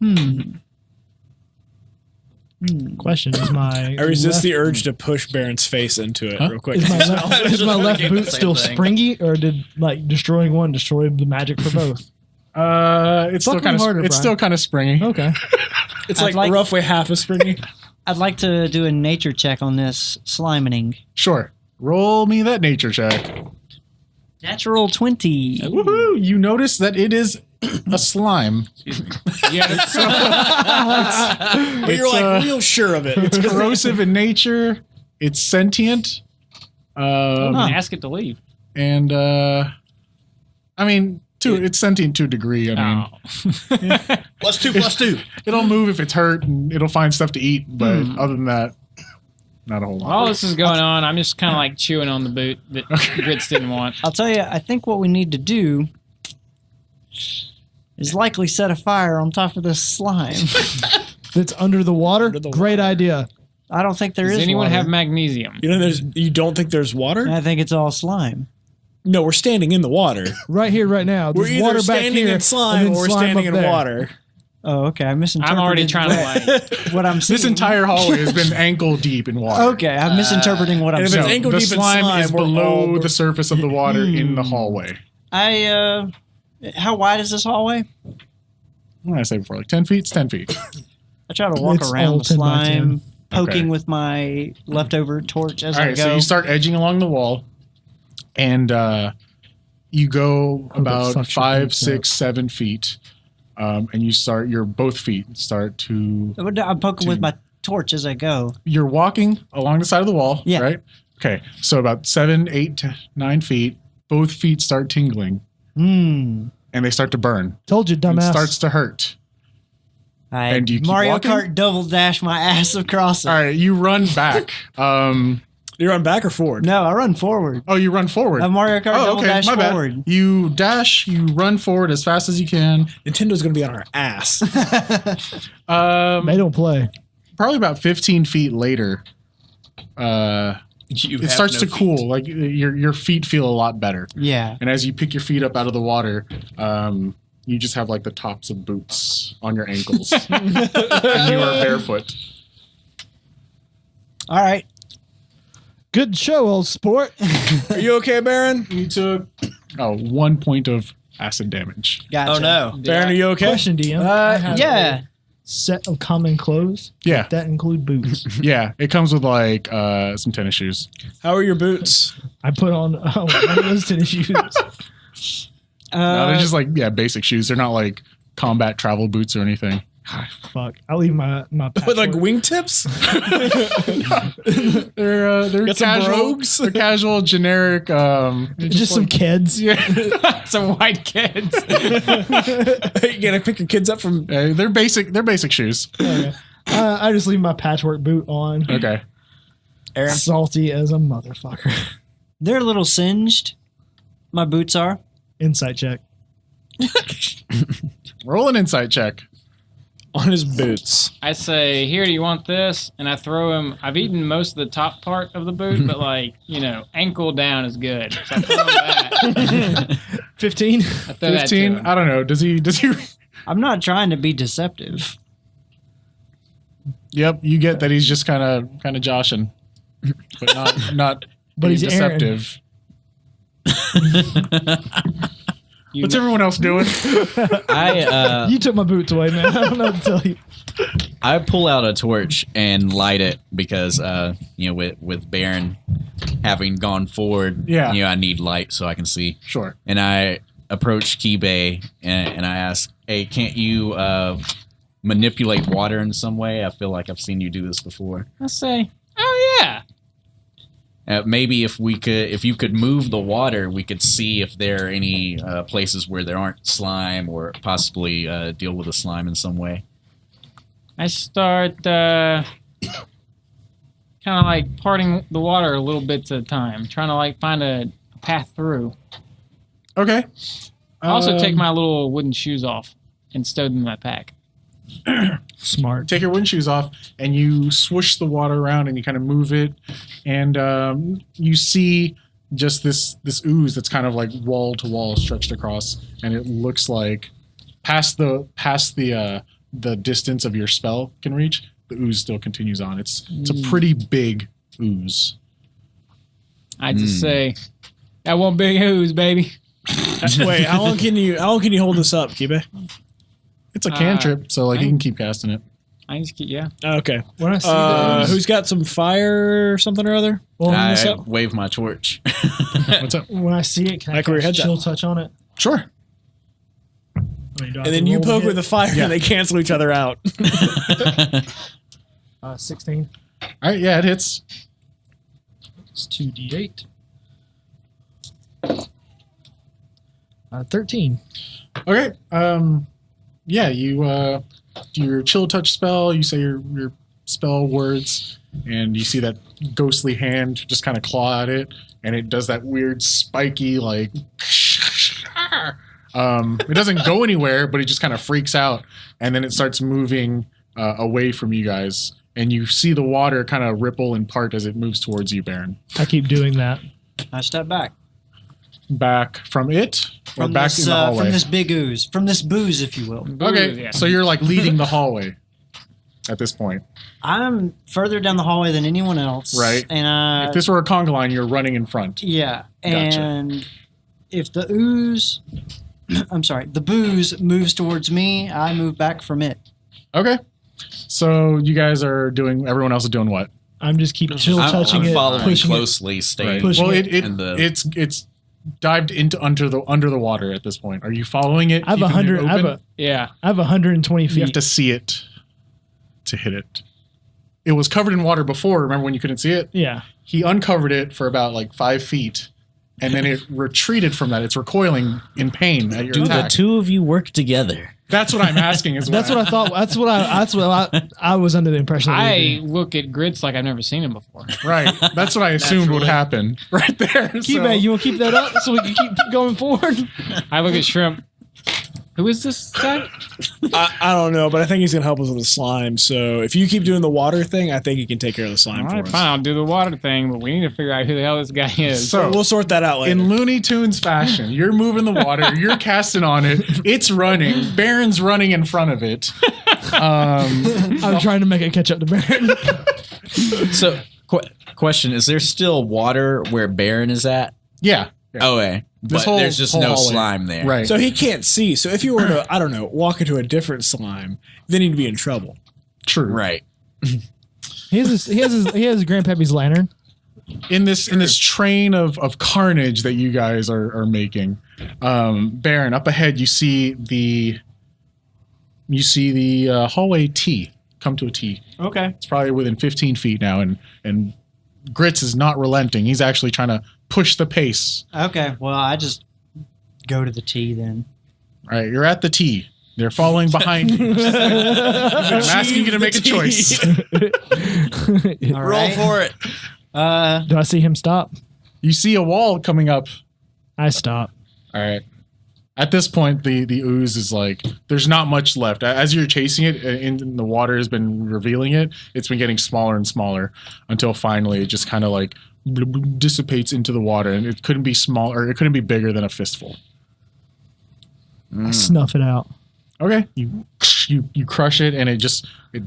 Speaker 1: Question is my
Speaker 5: I resist
Speaker 1: left,
Speaker 5: the urge to push Baron's face into it real quick.
Speaker 1: is my left, is my left
Speaker 4: thinking the
Speaker 1: boot
Speaker 4: same
Speaker 1: still
Speaker 4: thing.
Speaker 1: springy, or did like destroying one destroy the magic for both?
Speaker 2: It's
Speaker 1: Fuck
Speaker 2: still
Speaker 1: me
Speaker 2: kind of
Speaker 1: harder,
Speaker 2: it's
Speaker 1: Brian.
Speaker 2: still kind of springy.
Speaker 1: Okay.
Speaker 5: It's
Speaker 6: I'd
Speaker 5: like,
Speaker 6: like-
Speaker 5: roughly half a springy.
Speaker 6: I'd like to do a nature check on this slimening.
Speaker 2: Sure. Roll me that nature check.
Speaker 6: Natural 20.
Speaker 2: Woohoo! You notice that it is a slime.
Speaker 7: Yeah,
Speaker 5: But you're like real sure of it.
Speaker 2: It's corrosive in nature. It's sentient.
Speaker 7: ask it to leave.
Speaker 2: And I mean, it's sentient to a degree. I mean,
Speaker 4: +2.
Speaker 2: it'll move if it's hurt, and it'll find stuff to eat. But other than that, not a whole lot.
Speaker 7: While this is going on, I'm just kind of like chewing on the boot that Grits didn't want.
Speaker 6: I'll tell you, I think what we need to do is likely set a fire on top of this slime.
Speaker 1: That's under the water? Great idea.
Speaker 6: I don't think there is
Speaker 7: Does anyone
Speaker 6: water.
Speaker 7: have magnesium?
Speaker 5: You don't think there's water?
Speaker 6: I think it's all slime.
Speaker 5: No, we're standing in the water.
Speaker 1: Right here, right now.
Speaker 5: We're
Speaker 1: There's
Speaker 5: either
Speaker 1: water back
Speaker 5: standing
Speaker 1: here,
Speaker 5: in slime
Speaker 1: and then
Speaker 5: or we're
Speaker 1: slime
Speaker 5: standing
Speaker 1: up
Speaker 5: in
Speaker 1: there.
Speaker 5: water.
Speaker 6: Oh, okay. I misinterpreted.
Speaker 7: I'm already trying to like.
Speaker 6: what I'm seeing.
Speaker 2: This entire hallway has been ankle deep in water.
Speaker 6: Okay, I'm misinterpreting what I'm
Speaker 5: and if
Speaker 6: saying.
Speaker 5: it's ankle
Speaker 2: the
Speaker 5: deep in
Speaker 2: slime is
Speaker 5: we're
Speaker 2: below
Speaker 5: all-
Speaker 2: the surface of the water in the hallway.
Speaker 6: How wide is this hallway?
Speaker 2: What did I say before? Like 10 feet? It's 10 feet.
Speaker 6: I try to walk
Speaker 1: It's
Speaker 6: around
Speaker 1: all
Speaker 6: the
Speaker 1: 10 by 10.
Speaker 6: slime, poking
Speaker 2: Okay.
Speaker 6: with my leftover torch as
Speaker 2: All
Speaker 6: I
Speaker 2: right,
Speaker 6: go.
Speaker 2: so you start edging along the wall, and you go about
Speaker 1: fuck your
Speaker 2: 5,
Speaker 1: boots
Speaker 2: 6, 7 feet, and you start. Both feet start to.
Speaker 6: I'm poking with my torch as I go.
Speaker 2: You're walking along the side of the wall,
Speaker 6: Yeah.
Speaker 2: right? Okay, so about 7, 8, 9 feet, both feet start tingling, and they start to burn.
Speaker 1: Told you,
Speaker 2: It
Speaker 1: dumbass.
Speaker 2: starts to hurt.
Speaker 6: I
Speaker 2: And do you keep
Speaker 6: Mario
Speaker 2: walking?
Speaker 6: Kart double dash my ass across it.
Speaker 2: All right, you run back.
Speaker 5: You run back or forward?
Speaker 6: No, I run forward.
Speaker 2: Oh, you run forward.
Speaker 6: A Mario Kart double dash
Speaker 2: my bad.
Speaker 6: forward.
Speaker 2: You dash, you run forward as fast as you can.
Speaker 5: Nintendo's going to be on our ass.
Speaker 1: They don't play.
Speaker 2: Probably about 15 feet later, it starts to cool. Like your feet feel a lot better.
Speaker 6: Yeah.
Speaker 2: And as you pick your feet up out of the water, you just have like the tops of boots on your ankles, and you are barefoot.
Speaker 6: All right.
Speaker 1: Good show, old sport.
Speaker 5: Are you okay, Baron?
Speaker 2: You took 1 point of acid damage.
Speaker 6: Gotcha.
Speaker 4: Oh no.
Speaker 5: Baron, are you okay?
Speaker 1: Question, DM. I have
Speaker 6: Yeah.
Speaker 1: a set of common clothes
Speaker 2: Yeah,
Speaker 1: that include boots.
Speaker 2: yeah. It comes with like some tennis shoes.
Speaker 5: How are your boots?
Speaker 1: I put on one of those tennis shoes.
Speaker 2: No, they're just like basic shoes. They're not like combat travel boots or anything.
Speaker 1: Fuck. I'll leave my
Speaker 5: With like
Speaker 1: patchwork.
Speaker 5: wingtips?
Speaker 2: They're
Speaker 5: Got some
Speaker 2: casual.
Speaker 5: brogues?
Speaker 2: They're casual, generic.
Speaker 1: Just some kids.
Speaker 7: Some white kids.
Speaker 5: You gotta pick your kids up from.
Speaker 2: They're basic. They're basic shoes.
Speaker 1: Okay. I just leave my patchwork boot on.
Speaker 2: Okay.
Speaker 6: Aaron?
Speaker 1: Salty as a motherfucker.
Speaker 6: They're a little singed. My boots are.
Speaker 1: Insight check.
Speaker 2: Roll an insight check.
Speaker 5: On his boots.
Speaker 7: I say, here, do you want this? And I throw him. I've eaten most of the top part of the boot, but like, ankle down is good. So I throw him that.
Speaker 1: 15.
Speaker 7: I throw that to
Speaker 2: 15.
Speaker 7: him.
Speaker 2: I don't know. Does he?
Speaker 6: I'm not trying to be deceptive.
Speaker 2: Yep. You get that he's just kind of joshing, but not.
Speaker 1: But
Speaker 2: being
Speaker 1: he's Aaron.
Speaker 2: deceptive.
Speaker 7: You
Speaker 2: What's
Speaker 7: know-
Speaker 2: everyone else doing?
Speaker 1: You took my boots away, man. I don't know what to tell you.
Speaker 8: I pull out a torch and light it because, with Baron having gone forward,
Speaker 2: Yeah.
Speaker 8: I need light so I can see.
Speaker 2: Sure.
Speaker 8: And I approach Kibe and I ask, "Hey, can't you manipulate water in some way? I feel like I've seen you do this before.
Speaker 7: I say, oh yeah.
Speaker 8: Maybe if you could move the water, we could see if there are any places where there aren't slime, or possibly deal with the slime in some way."
Speaker 7: I start kind of like parting the water a little bits at a time, trying to like find a path through.
Speaker 2: Okay.
Speaker 7: I also take my little wooden shoes off and stow them in my pack.
Speaker 1: Smart.
Speaker 2: Take your wind shoes off, and you swoosh the water around, and you kind of move it, and you see just this ooze that's kind of like wall to wall stretched across, and it looks like past the distance of your spell can reach, the ooze still continues on. It's a pretty big ooze.
Speaker 7: I just say, that one big ooze, baby.
Speaker 5: Wait, how long can you hold this up, Kibe?
Speaker 2: It's a cantrip, so like you can keep casting it.
Speaker 7: I just keep, yeah.
Speaker 5: Okay.
Speaker 1: When I see the ooze,
Speaker 5: Who's got some fire or something or other? Holding this
Speaker 8: I
Speaker 5: up?
Speaker 8: wave my torch.
Speaker 2: What's up?
Speaker 1: when I see it, can I
Speaker 5: Like where your
Speaker 1: cast
Speaker 5: head's at.
Speaker 1: chill touch on it?
Speaker 2: Sure.
Speaker 1: I mean, do I
Speaker 5: And
Speaker 1: have
Speaker 5: then
Speaker 1: to
Speaker 5: you
Speaker 1: roll to
Speaker 5: poke
Speaker 1: hit?
Speaker 5: with the fire
Speaker 2: Yeah.
Speaker 5: and they cancel each other out.
Speaker 1: 16.
Speaker 2: All right, yeah, it hits.
Speaker 1: It's 2d8. 13.
Speaker 2: Okay. Yeah, you do your chill touch spell. You say your spell words, and you see that ghostly hand just kind of claw at it, and it does that weird spiky like. It doesn't go anywhere, but it just kind of freaks out, and then it starts moving away from you guys, and you see the water kind of ripple and part as it moves towards you, Baron.
Speaker 1: I keep doing that.
Speaker 6: I step back.
Speaker 2: Back from it, or
Speaker 6: From
Speaker 2: back
Speaker 6: this,
Speaker 2: in the hallway?
Speaker 6: from this big ooze. From this booze, if you will.
Speaker 2: Okay,
Speaker 7: Yeah.
Speaker 2: so you're like leading the hallway at this point.
Speaker 6: I'm further down the hallway than anyone else.
Speaker 2: Right.
Speaker 6: And
Speaker 2: If this were a conga line, you're running in front.
Speaker 6: yeah.
Speaker 2: Gotcha.
Speaker 6: And if the ooze, I'm sorry, the booze moves towards me, I move back from it.
Speaker 2: Okay. So you guys are doing. Everyone else is doing what?
Speaker 1: I'm just keep chill touching
Speaker 8: I'm
Speaker 1: it,
Speaker 8: following
Speaker 1: pushing
Speaker 8: closely, staying.
Speaker 1: Pushing
Speaker 2: Well,
Speaker 1: it.
Speaker 2: it's dived into under the water at this point. Are you following it?
Speaker 1: I have
Speaker 2: keeping it
Speaker 1: 100. I
Speaker 2: open?
Speaker 1: have 120 feet.
Speaker 2: You have to see it to hit it. It was covered in water before. Remember when you couldn't see it?
Speaker 1: Yeah.
Speaker 2: He uncovered it for about like 5 feet, and then it retreated from that. It's recoiling in pain at your
Speaker 9: Do the
Speaker 2: attack.
Speaker 9: two of you work together?
Speaker 2: That's what I'm asking.
Speaker 1: That's what I thought. That's what I was under the impression. That we
Speaker 7: I look at grits like I've never seen him before.
Speaker 2: Right. That's what I assumed would happen. Right there.
Speaker 1: keep
Speaker 2: So-
Speaker 1: it. You want to keep that up so we can keep going forward?
Speaker 7: I look at Shrimp. Who is this guy?
Speaker 5: I don't know, but I think he's going to help us with the slime. So if you keep doing the water thing, I think he can take care of the slime
Speaker 7: All
Speaker 5: for
Speaker 7: right,
Speaker 5: us.
Speaker 7: fine. I'll do the water thing, but we need to figure out who the hell this guy is.
Speaker 2: So
Speaker 5: We'll sort that out later.
Speaker 2: in Looney Tunes fashion, you're moving the water, you're casting on it, it's running, Baron's running in front of it.
Speaker 1: I'm trying to make it catch up to Baron.
Speaker 8: So, question: is there still water where Baron is at?
Speaker 2: Yeah.
Speaker 8: Okay,
Speaker 2: This
Speaker 8: but
Speaker 2: whole-
Speaker 8: there's just
Speaker 2: whole
Speaker 8: no
Speaker 2: hallway.
Speaker 8: slime there.
Speaker 2: Right.
Speaker 5: So he can't see. So if you were to, I don't know, walk into a different slime, then he'd be in trouble.
Speaker 2: True.
Speaker 8: Right.
Speaker 1: he has his Grandpappy's lantern.
Speaker 2: In this train of carnage that you guys are making, Baron, up ahead you see the hallway T come to a T.
Speaker 6: Okay.
Speaker 2: It's probably within 15 feet now, and Grits is not relenting. He's actually trying to push the pace.
Speaker 6: Okay. Well, I just go to the T then.
Speaker 2: All right, you're at the T. They're following behind you. I'm asking you to make a choice.
Speaker 6: All
Speaker 4: Roll
Speaker 6: right.
Speaker 4: for it.
Speaker 1: Do I see him stop?
Speaker 2: You see a wall coming up.
Speaker 1: I stop.
Speaker 2: All right. At this point, the ooze is like, there's not much left. As you're chasing it, and the water has been revealing it, it's been getting smaller and smaller until finally it just kind of like dissipates into the water, and it couldn't be smaller, it couldn't be bigger than a fistful.
Speaker 1: I snuff it out.
Speaker 2: Okay. You crush it, and it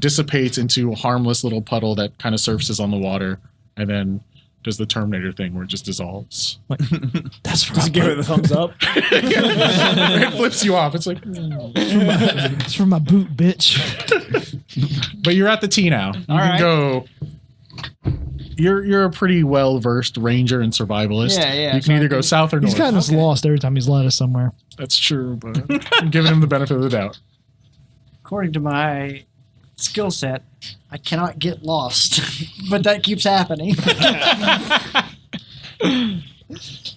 Speaker 2: dissipates into a harmless little puddle that kind of surfaces on the water, and then does the Terminator thing where it just dissolves.
Speaker 1: That's for
Speaker 5: Just give it the thumbs up.
Speaker 2: It flips you off. It's like,
Speaker 1: it's for my boot, bitch.
Speaker 2: but you're at the T now. You can go. You're a pretty well versed ranger and survivalist.
Speaker 6: Yeah.
Speaker 2: You can either go south or north.
Speaker 1: He's kind of lost every time he's led us somewhere.
Speaker 2: That's true, but I'm giving him the benefit of the doubt.
Speaker 6: According to my skill set, I cannot get lost, but that keeps happening.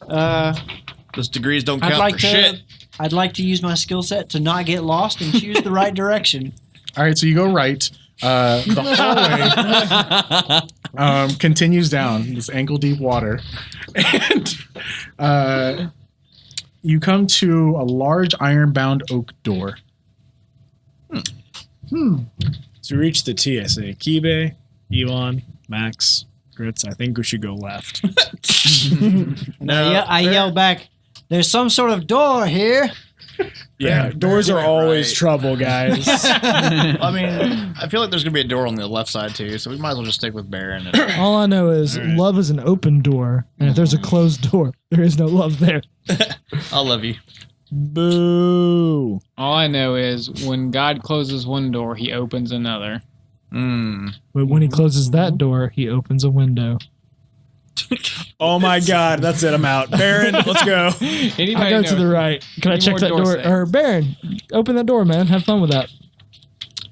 Speaker 4: Those degrees don't count for shit.
Speaker 6: I'd like to use my skill set to not get lost and choose the right direction.
Speaker 2: All right, so you go right. The hallway continues down this ankle deep water, and you come to a large iron-bound oak door.
Speaker 5: So we reach the T, I say, Kibe, Elon, Max, Grits, I think we should go left.
Speaker 6: I yell back, "There's some sort of door here."
Speaker 5: Yeah, doors are always trouble, guys.
Speaker 4: I mean, I feel like there's gonna be a door on the left side too, so we might as well just stick with Baron.
Speaker 1: All I know is love is an open door, and if there's a closed door, there is no love there.
Speaker 4: I love you.
Speaker 5: Boo.
Speaker 7: All I know is when God closes one door, he opens another.
Speaker 1: But when he closes that door, he opens a window.
Speaker 5: Oh my God, that's it. I'm out. Baron, let's go.
Speaker 7: Anybody
Speaker 1: I go to
Speaker 7: know-
Speaker 1: the right. Can I
Speaker 7: Any
Speaker 1: check
Speaker 7: more
Speaker 1: that
Speaker 7: doors
Speaker 1: door?
Speaker 7: there?
Speaker 1: Or Baron, open that door, man. Have fun with that.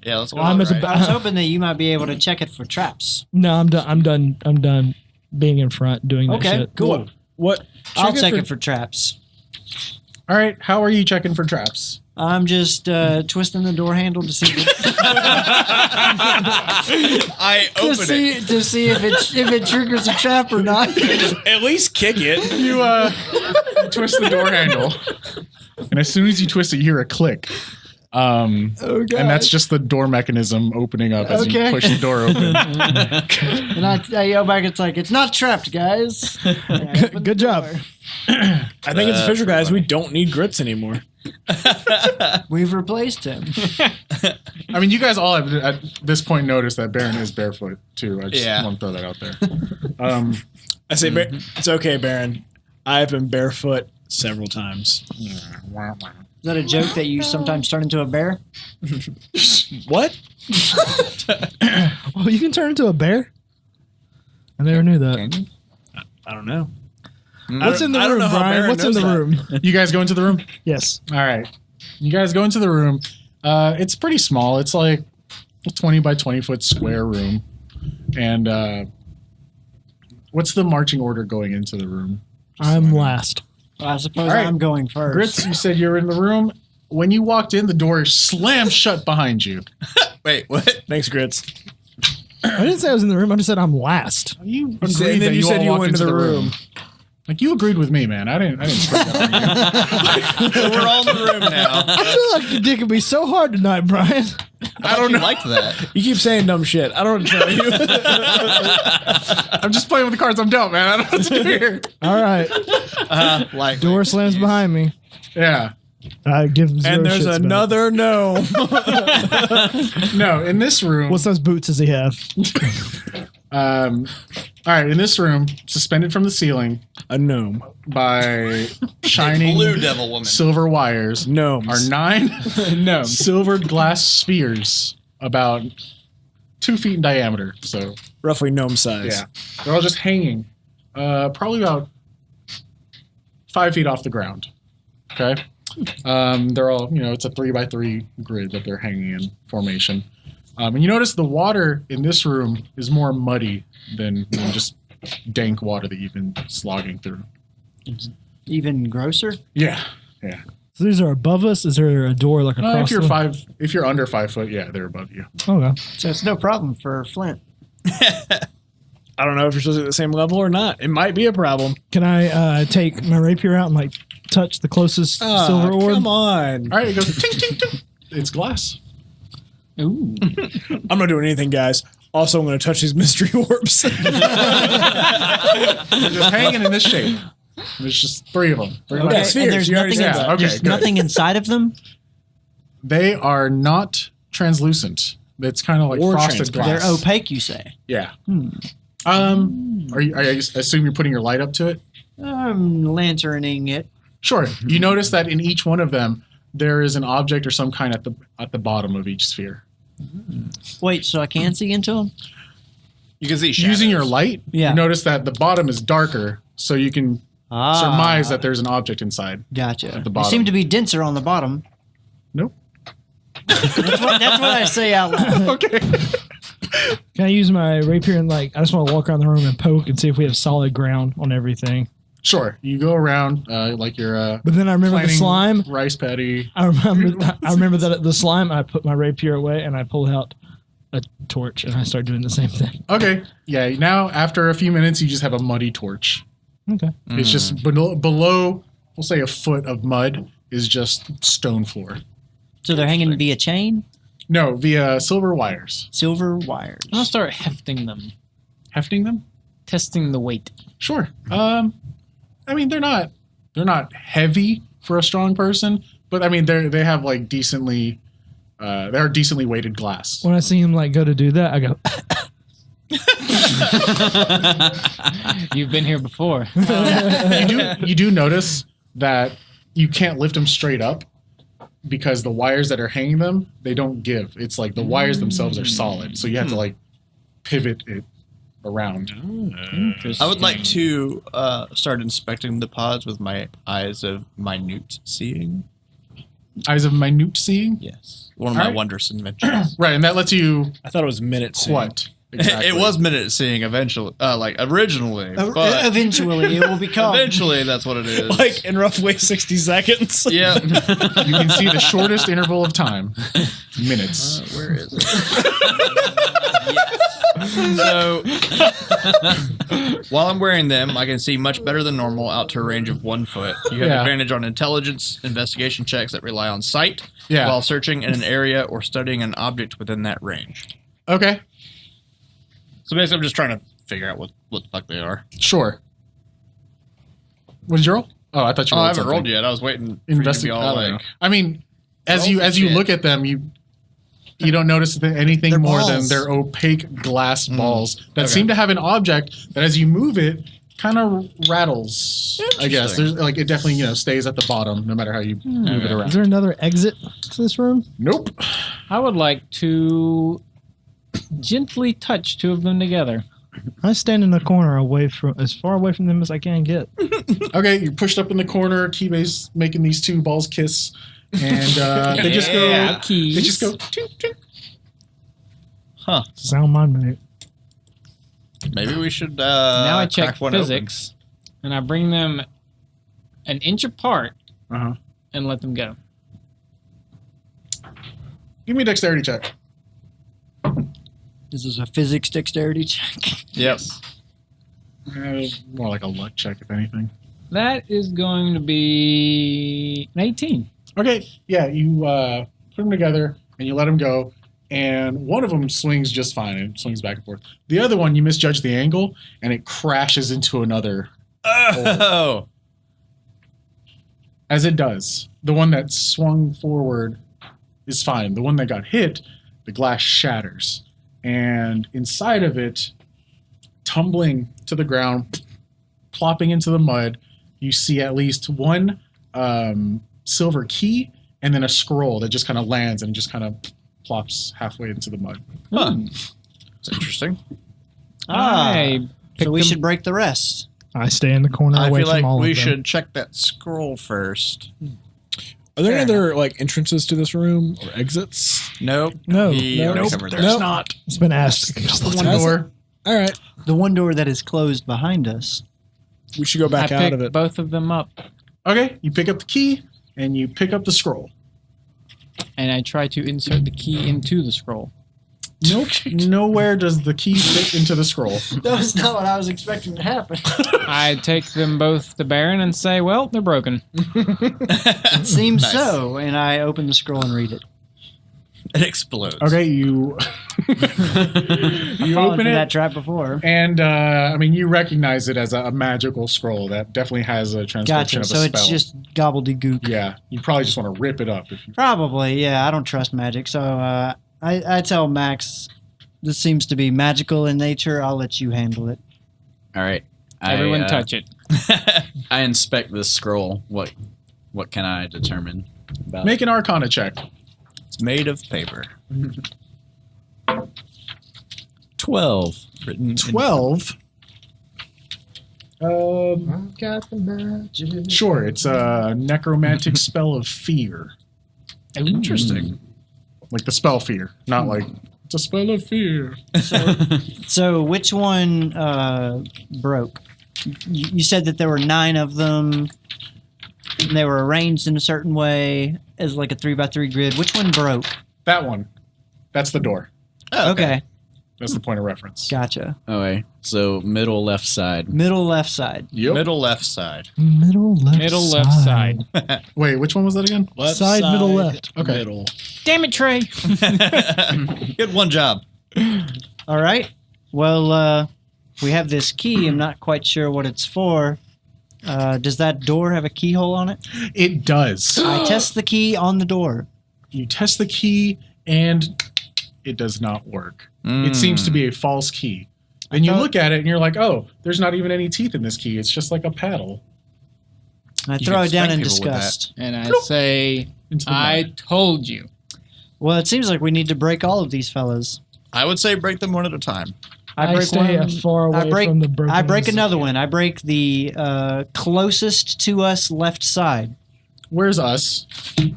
Speaker 4: Yeah, let's go.
Speaker 1: Well, I'm at the
Speaker 4: right.
Speaker 1: back.
Speaker 6: I was hoping that you might be able to check it for traps.
Speaker 1: No, I'm done. I'm done being in front doing that
Speaker 6: Okay,
Speaker 1: shit.
Speaker 6: cool.
Speaker 5: What?
Speaker 6: I'll check it for traps.
Speaker 2: All right, how are you checking for traps?
Speaker 6: I'm just twisting the door handle to see
Speaker 4: I open it.
Speaker 6: to see if it triggers a trap or not.
Speaker 5: At least kick it.
Speaker 2: You twist the door handle, and as soon as you twist it, you hear a click. And that's just the door mechanism opening up as you
Speaker 6: Okay.
Speaker 2: push the door open.
Speaker 6: And I yell back, it's not trapped, guys.
Speaker 1: Good job.
Speaker 5: I think it's official, guys. We don't need grits anymore.
Speaker 6: We've replaced him.
Speaker 2: I mean, you guys all have at this point noticed that Baron is barefoot too. I just
Speaker 4: Yeah.
Speaker 2: want to throw that out there.
Speaker 5: I say, it's okay, Baron. I've been barefoot several times.
Speaker 6: Is that a joke that you sometimes turn into a bear?
Speaker 5: What?
Speaker 1: Oh, you can turn into a bear? I never knew that.
Speaker 5: I don't know.
Speaker 1: What's in the
Speaker 5: I don't
Speaker 1: room,
Speaker 5: know how
Speaker 1: Brian?
Speaker 5: Baron
Speaker 1: What's in
Speaker 5: knows
Speaker 1: the
Speaker 5: that.
Speaker 1: room?
Speaker 2: You guys go into the room.
Speaker 1: Yes.
Speaker 2: All right. You guys go into the room. It's pretty small. It's like a 20 by 20 foot square room. And what's the marching order going into the room?
Speaker 1: I'm last.
Speaker 6: Well, I suppose
Speaker 2: All right.
Speaker 6: I'm going first.
Speaker 2: Grits, you said you were in the room. When you walked in, the door slammed shut behind you.
Speaker 4: Wait, what?
Speaker 5: Thanks, Grits.
Speaker 1: I didn't say I was in the room. I just said I'm last.
Speaker 2: You
Speaker 5: And
Speaker 2: agreed
Speaker 5: then
Speaker 2: that
Speaker 5: you said
Speaker 2: all
Speaker 5: you
Speaker 2: walked
Speaker 5: went into the room.
Speaker 2: Like, you agreed with me, man. I didn't spread that on you.
Speaker 4: We're all in the room now.
Speaker 1: I feel like your dick would be so hard tonight, Brian.
Speaker 4: I don't like that.
Speaker 5: You keep saying dumb shit. I don't tell you.
Speaker 2: I'm just playing with the cards I'm dealt, man. I don't know what to do here.
Speaker 1: All right.
Speaker 4: Like
Speaker 1: Door slams behind me.
Speaker 2: Yeah.
Speaker 1: I give zero
Speaker 5: And there's
Speaker 1: shits about
Speaker 5: another no.
Speaker 2: No, in this room.
Speaker 1: it. What size boots does he have?
Speaker 2: All right, in this room, suspended from the ceiling
Speaker 5: A gnome.
Speaker 2: by shining
Speaker 4: Blue Devil Woman.
Speaker 2: silver wires
Speaker 5: Gnomes.
Speaker 2: are 9
Speaker 5: No.
Speaker 2: silvered glass spheres about 2 feet in diameter. So,
Speaker 5: Roughly gnome size.
Speaker 2: yeah. They're all just hanging probably about 5 feet off the ground. Okay? They're all, it's a 3 by 3 grid that they're hanging in formation. And you notice the water in this room is more muddy than just dank water that you've been slogging through.
Speaker 6: Even grosser?
Speaker 2: Yeah.
Speaker 1: So these are above us. Is there a door like across?
Speaker 2: If you're under 5 foot, yeah, they're above you.
Speaker 1: Okay.
Speaker 6: So it's no problem for Flint.
Speaker 5: I don't know if you're supposed to be at the same level or not. It might be a problem.
Speaker 1: Can I take my rapier out and like touch the closest silver orb?
Speaker 5: Come on.
Speaker 2: All right, it goes ting, ting, ting. It's glass.
Speaker 7: Ooh.
Speaker 5: I'm not doing anything, guys. Also, I'm going to touch these mystery orbs.
Speaker 2: They're just hanging in this shape. There's just 3 of them.
Speaker 5: Okay.
Speaker 6: And
Speaker 5: Spheres,
Speaker 6: there's
Speaker 5: you already
Speaker 6: nothing,
Speaker 5: said that.
Speaker 2: Okay,
Speaker 6: there's
Speaker 2: good.
Speaker 6: nothing inside of them?
Speaker 2: They are not translucent. It's kind of like
Speaker 5: Or
Speaker 2: frosted
Speaker 5: transparent.
Speaker 2: glass.
Speaker 6: They're opaque, you say?
Speaker 2: Yeah. I assume you're putting your light up to it?
Speaker 6: I'm lanterning it.
Speaker 2: Sure. You notice that in each one of them, there is an object or some kind at the bottom of each sphere.
Speaker 6: Wait, so I can see into them?
Speaker 4: You can see
Speaker 2: Using your light,
Speaker 6: Yeah.
Speaker 2: you notice that the bottom is darker, so you can surmise that there's an object inside.
Speaker 6: Gotcha.
Speaker 2: the
Speaker 6: They
Speaker 2: bottom.
Speaker 6: seem to be denser on the bottom.
Speaker 2: Nope.
Speaker 6: That's what I say out loud.
Speaker 2: Okay.
Speaker 1: Can I use my rapier and I just want to walk around the room and poke and see if we have solid ground on everything?
Speaker 2: Sure. You go around like you're
Speaker 1: But then I remember the
Speaker 2: planting
Speaker 1: slime.
Speaker 2: rice paddy.
Speaker 1: I remember that the slime. I put my rapier away and I pulled out a torch and I start doing the same thing.
Speaker 2: Okay. Yeah. Now, after a few minutes, you just have a muddy torch.
Speaker 1: Okay.
Speaker 2: It's just below, we'll say, a foot of mud is just stone floor.
Speaker 6: So they're hanging via chain?
Speaker 2: No, via silver wires.
Speaker 6: Silver wires.
Speaker 7: I'll start hefting them,
Speaker 2: Hefting them?
Speaker 7: testing the weight.
Speaker 2: Sure. I mean, they're not heavy for a strong person, but I mean, they have like decently, they're decently weighted glass.
Speaker 1: When I see him go to do that, I go,
Speaker 7: You've been here before.
Speaker 2: You do notice that you can't lift them straight up because the wires that are hanging them, they don't give. It's like the wires themselves are solid, so you have to pivot it around.
Speaker 4: I would like to start inspecting the pods with my eyes of minute seeing.
Speaker 2: Eyes of minute seeing?
Speaker 4: Yes. One of my wondrous inventions.
Speaker 2: Right, and that lets you...
Speaker 5: I thought it was minute seeing.
Speaker 2: What? Exactly.
Speaker 4: It was minute seeing eventually, originally. But
Speaker 6: Eventually, it will become.
Speaker 4: eventually, that's what it is.
Speaker 5: Like in roughly 60 seconds.
Speaker 4: Yeah.
Speaker 2: You can see the shortest interval of time. Minutes.
Speaker 4: Where is it? So, while I'm wearing them, I can see much better than normal out to a range of 1 foot. You have advantage on intelligence investigation checks that rely on sight while searching in an area or studying an object within that range.
Speaker 2: Okay.
Speaker 4: So basically, I'm just trying to figure out what the fuck they are.
Speaker 2: Sure. What did you roll? Oh, I thought you rolled
Speaker 4: I haven't
Speaker 2: something.
Speaker 4: rolled yet. I was waiting for you to be all like...
Speaker 2: I mean, as you look at them, you don't notice anything
Speaker 6: They're
Speaker 2: more
Speaker 6: balls.
Speaker 2: than their opaque glass balls that seem to have an object that, as you move it, kind of rattles. I guess there's like it definitely stays at the bottom no matter how you move it around.
Speaker 1: Is there another exit to this room?
Speaker 2: Nope.
Speaker 7: I would like to gently touch 2 of them together.
Speaker 1: I stand in the corner as far away from them as I can get.
Speaker 2: Okay, you're pushed up in the corner. Kibe's making these 2 balls kiss, and they just go.
Speaker 7: Yeah, keys.
Speaker 2: They just go. Tink, tink.
Speaker 1: Sound mind mate.
Speaker 4: Maybe we should
Speaker 7: Now I check
Speaker 4: crack one
Speaker 7: physics, and I bring them an inch apart
Speaker 2: Uh-huh.
Speaker 7: and let them go.
Speaker 2: Give me a dexterity check.
Speaker 6: This is a physics dexterity check.
Speaker 4: Yep.
Speaker 2: More like a luck check, if anything.
Speaker 7: That is going to be an 18.
Speaker 2: Okay, yeah, you put them together and you let them go, and one of them swings just fine. It swings back and forth. The other one, you misjudge the angle, and it crashes into another.
Speaker 4: Oh!
Speaker 2: As it does. The one that swung forward is fine. The one that got hit, the glass shatters. And inside of it, tumbling to the ground, plopping into the mud, you see at least one silver key and then a scroll that just kind of lands and just kind of plops halfway into the mud.
Speaker 4: Huh. That's interesting.
Speaker 6: So we should break the rest.
Speaker 1: I stay in the corner
Speaker 4: I
Speaker 1: away
Speaker 4: feel
Speaker 1: from
Speaker 4: like
Speaker 1: all
Speaker 4: we
Speaker 1: of them.
Speaker 4: should check that scroll first.
Speaker 5: Are there any other like entrances to this room or exits?
Speaker 4: Nope.
Speaker 1: No.
Speaker 4: He already
Speaker 1: Nope.
Speaker 4: covered that.
Speaker 2: There's not.
Speaker 1: It's been asked.
Speaker 2: Just the one door.
Speaker 5: All right,
Speaker 6: The one door that is closed behind us.
Speaker 5: we should go back
Speaker 7: I
Speaker 5: out
Speaker 7: pick
Speaker 5: of it.
Speaker 7: both of them up,
Speaker 2: Okay, you pick up the key and you pick up the scroll.
Speaker 7: and I try to insert the key into the scroll.
Speaker 2: Nope. Nowhere does the key fit into the scroll.
Speaker 6: That was not what I was expecting to happen.
Speaker 7: I take them both to Baron and say, well, they're broken.
Speaker 6: It seems
Speaker 4: Nice.
Speaker 6: so. And I open the scroll and read it.
Speaker 4: It explodes.
Speaker 2: Okay, you you
Speaker 6: Fallen
Speaker 2: open
Speaker 6: for
Speaker 2: it,
Speaker 6: that trap before.
Speaker 2: and I mean you recognize it as a magical scroll that definitely has a transcription
Speaker 6: Gotcha.
Speaker 2: of a
Speaker 6: So
Speaker 2: spell.
Speaker 6: it's just gobbledygook.
Speaker 2: Yeah, you probably just want to rip it up if you.
Speaker 6: Probably, yeah. I don't trust magic. So I tell Max, this seems to be magical in nature. I'll let you handle it.
Speaker 8: All right.
Speaker 7: Everyone touch it.
Speaker 8: I inspect this scroll. What can I determine about
Speaker 2: Make an Arcana check.
Speaker 4: It's made of paper.
Speaker 8: 12.
Speaker 4: Written in
Speaker 2: 12.
Speaker 1: Got the magic.
Speaker 2: Sure, it's a necromantic spell of fear,
Speaker 4: Interesting.
Speaker 2: like the spell fear, not like it's a spell of fear.
Speaker 6: So which one broke? You said that there were 9 of them. And they were arranged in a certain way as like a 3x3 grid. Which one broke?
Speaker 2: That one, that's the door.
Speaker 4: Oh,
Speaker 6: Okay,
Speaker 2: That's the point of reference.
Speaker 6: gotcha.
Speaker 8: Okay. So middle left side.
Speaker 6: Middle left side.
Speaker 2: Yep.
Speaker 4: Middle left side.
Speaker 1: Middle left
Speaker 7: Middle left side.
Speaker 2: Wait, which one was that again?
Speaker 5: Left
Speaker 1: Side, middle, left.
Speaker 2: Okay.
Speaker 5: Middle.
Speaker 7: Damn it, Trey.
Speaker 4: Good one job.
Speaker 6: All right. Well, we have this key. I'm not quite sure what it's for. Does that door have a keyhole on it?
Speaker 2: It does.
Speaker 6: I test the key on the door.
Speaker 2: You test the key, and it does not work. It seems to be a false key. Then you look at it, and you're like, oh, there's not even any teeth in this key. It's just like a paddle.
Speaker 6: I
Speaker 4: You
Speaker 6: throw
Speaker 4: can
Speaker 6: it down
Speaker 4: spank
Speaker 6: in
Speaker 4: people with that.
Speaker 6: disgust.
Speaker 7: And I say,
Speaker 2: Into the
Speaker 7: I
Speaker 2: mud.
Speaker 7: told you.
Speaker 6: Well, it seems like we need to break all of these fellas.
Speaker 4: I would say break them one at a time.
Speaker 6: I break
Speaker 1: stay
Speaker 6: one.
Speaker 1: far away
Speaker 6: I break,
Speaker 1: from the broken
Speaker 6: I break
Speaker 1: ones.
Speaker 6: another one. I break the closest to us left side.
Speaker 2: Where's us?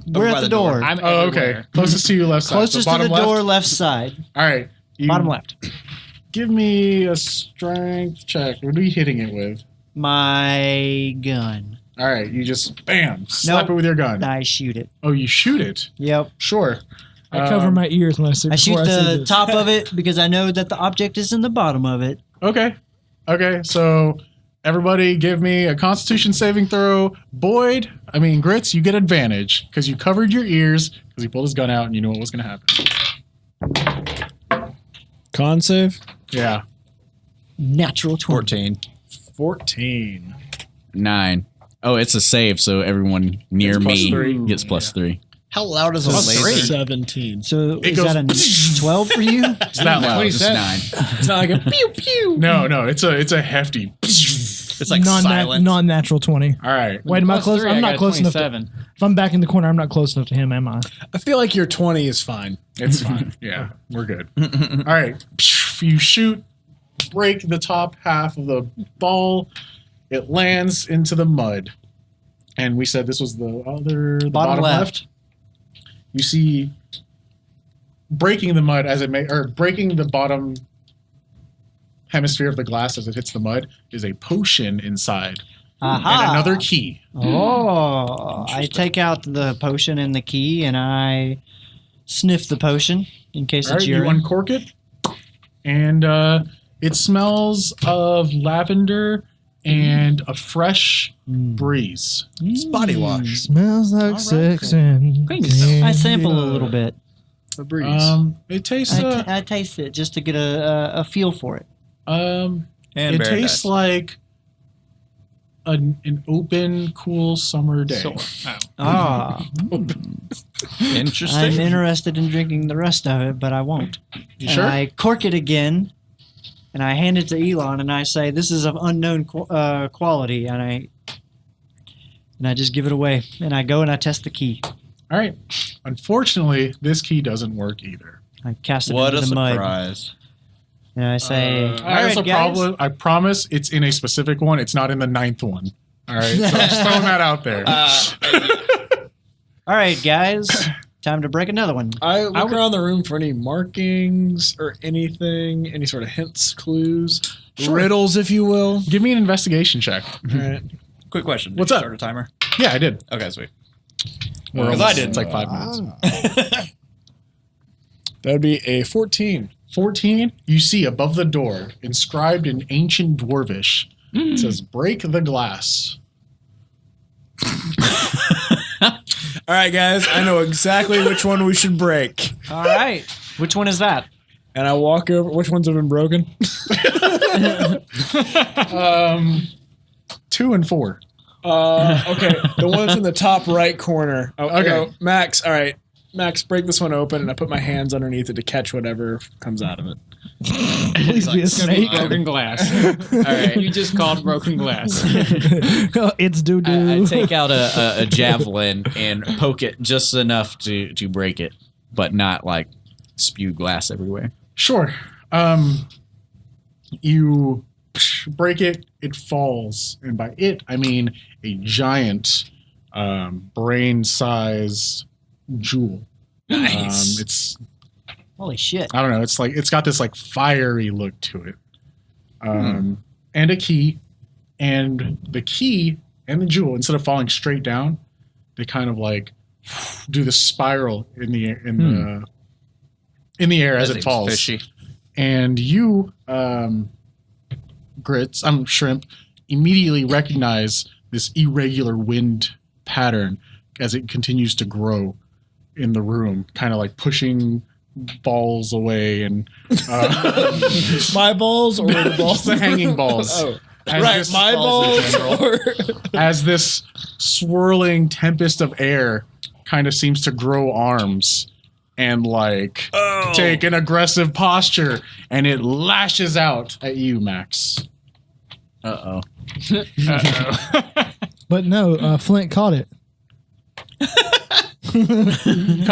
Speaker 6: We're
Speaker 4: by
Speaker 6: at the
Speaker 4: the door.
Speaker 6: door.
Speaker 7: I'm
Speaker 2: Oh, okay.
Speaker 7: everywhere.
Speaker 2: Closest to you, left side.
Speaker 6: Closest
Speaker 2: So
Speaker 6: to the
Speaker 2: bottom
Speaker 6: door,
Speaker 2: left?
Speaker 6: left side.
Speaker 2: All right. You
Speaker 6: Bottom left.
Speaker 2: Give me a strength check. What are you hitting it with?
Speaker 6: My gun.
Speaker 2: All right. You just, bam, slap
Speaker 6: Nope.
Speaker 2: it with your gun.
Speaker 6: I shoot it.
Speaker 2: Oh, you shoot it?
Speaker 6: Yep.
Speaker 2: Sure.
Speaker 1: I cover my ears when I see.
Speaker 6: I shoot
Speaker 1: before I see
Speaker 6: the
Speaker 1: this.
Speaker 6: top of it because I know that the object is in the bottom of it.
Speaker 2: Okay. Okay. So everybody give me a Constitution saving throw. Grits, you get advantage because you covered your ears because he pulled his gun out and you knew what was going to happen.
Speaker 5: Con save?
Speaker 2: Yeah.
Speaker 6: Natural 20.
Speaker 5: 14.
Speaker 8: 9. Oh, it's a save, so everyone near
Speaker 2: It's plus
Speaker 8: me
Speaker 2: 3.
Speaker 8: gets plus 3.
Speaker 4: How loud is a
Speaker 7: Plus
Speaker 4: laser?
Speaker 5: 17.
Speaker 6: So
Speaker 2: It
Speaker 6: is
Speaker 2: goes
Speaker 6: that a 12 for you?
Speaker 2: It's not loud.
Speaker 8: Just 9.
Speaker 5: It's not like a pew pew.
Speaker 2: No, it's a hefty.
Speaker 4: It's like silent.
Speaker 1: non-natural 20.
Speaker 2: All right.
Speaker 1: Wait, am I
Speaker 7: Plus
Speaker 1: close?
Speaker 7: 3,
Speaker 1: I'm
Speaker 7: I
Speaker 1: not
Speaker 7: got
Speaker 1: close enough.
Speaker 7: 27.
Speaker 1: If I'm back in the corner, I'm not close enough to him, am I?
Speaker 5: I feel like your 20 is fine.
Speaker 2: It's fine. Yeah, we're good. All right. You shoot, break the top half of the ball. It lands into the mud. And we said this was the bottom left. You see breaking the mud breaking the bottom hemisphere of the glass as it hits the mud is a potion inside.
Speaker 6: Aha.
Speaker 2: And another key.
Speaker 6: Oh, I take out the potion and the key and I sniff the potion in case
Speaker 2: All right,
Speaker 6: it's
Speaker 2: you
Speaker 6: urine.
Speaker 2: uncork it. And it smells of lavender and a fresh breeze.
Speaker 4: It's body wash.
Speaker 1: Smells like sex and
Speaker 6: I sample a little bit.
Speaker 5: A breeze.
Speaker 2: It tastes
Speaker 6: I taste it just to get a feel for it.
Speaker 4: And
Speaker 2: it
Speaker 4: bear
Speaker 2: tastes
Speaker 4: dice.
Speaker 2: like an open, cool summer day.
Speaker 6: Ah,
Speaker 4: Interesting.
Speaker 6: I'm interested in drinking the rest of it, but I won't.
Speaker 2: You
Speaker 6: And
Speaker 2: sure?
Speaker 6: I cork it again, and I hand it to Elon, and I say, "This is of unknown quality," and I just give it away, and I go and I test the key.
Speaker 2: All right. Unfortunately, this key doesn't work either.
Speaker 6: I cast it
Speaker 4: What a
Speaker 6: into the mud,
Speaker 4: surprise.
Speaker 6: and I say, "All
Speaker 2: That's
Speaker 6: right,
Speaker 2: a
Speaker 6: guys."
Speaker 2: problem. I promise it's in a specific one. It's not in the 9th one. All right. So I'm just throwing that out there.
Speaker 6: All right, guys, time to break another one.
Speaker 5: I look around the room for any markings or anything, any sort of hints, clues, riddles, if you will.
Speaker 2: Give me an investigation check.
Speaker 5: All right.
Speaker 4: Quick question. Did
Speaker 2: What's
Speaker 4: you
Speaker 2: up?
Speaker 4: Start a timer.
Speaker 2: Yeah, I did.
Speaker 4: Okay, sweet.
Speaker 2: Because
Speaker 4: I did.
Speaker 2: It's like 5 minutes.
Speaker 5: That would be a 14.
Speaker 2: 14, you see above the door, inscribed in ancient Dwarvish, it says, "Break the glass."
Speaker 5: All right, guys, I know exactly which one we should break.
Speaker 6: All right, which one is that?
Speaker 5: And I walk over. Which ones have been broken?
Speaker 2: 2 and 4.
Speaker 5: Okay, the one that's in the top right corner.
Speaker 2: Okay.
Speaker 5: Go, Max. All right, Max, break this one open, and I put my hands underneath it to catch whatever comes out of it.
Speaker 1: Please be a snake.
Speaker 7: Broken glass.
Speaker 5: All right.
Speaker 7: You just called broken glass.
Speaker 1: It's doo
Speaker 8: I
Speaker 1: doo.
Speaker 8: take out a javelin and poke it just enough to break it, but not like spew glass everywhere.
Speaker 2: Sure. You break it, it falls. And by it, I mean a giant brain-sized jewel.
Speaker 5: Nice.
Speaker 2: It's,
Speaker 6: Holy shit!
Speaker 2: I don't know, it's like, it's got this like fiery look to it. And a key. And the key and the jewel, instead of falling straight down, they kind of like do the spiral in the air as it falls.
Speaker 4: Fishy.
Speaker 2: And you, Grits, Shrimp, immediately recognize this irregular wind pattern as it continues to grow in the room, kind of like pushing balls away and
Speaker 5: My balls or the balls?
Speaker 2: the hanging balls.
Speaker 5: Oh,
Speaker 2: As
Speaker 5: right,
Speaker 2: this-
Speaker 5: my balls. Or
Speaker 2: as this swirling tempest of air kind of seems to grow arms and like take an aggressive posture, and it lashes out at you, Max.
Speaker 8: Uh-oh.
Speaker 1: But no, Flint caught it.
Speaker 2: You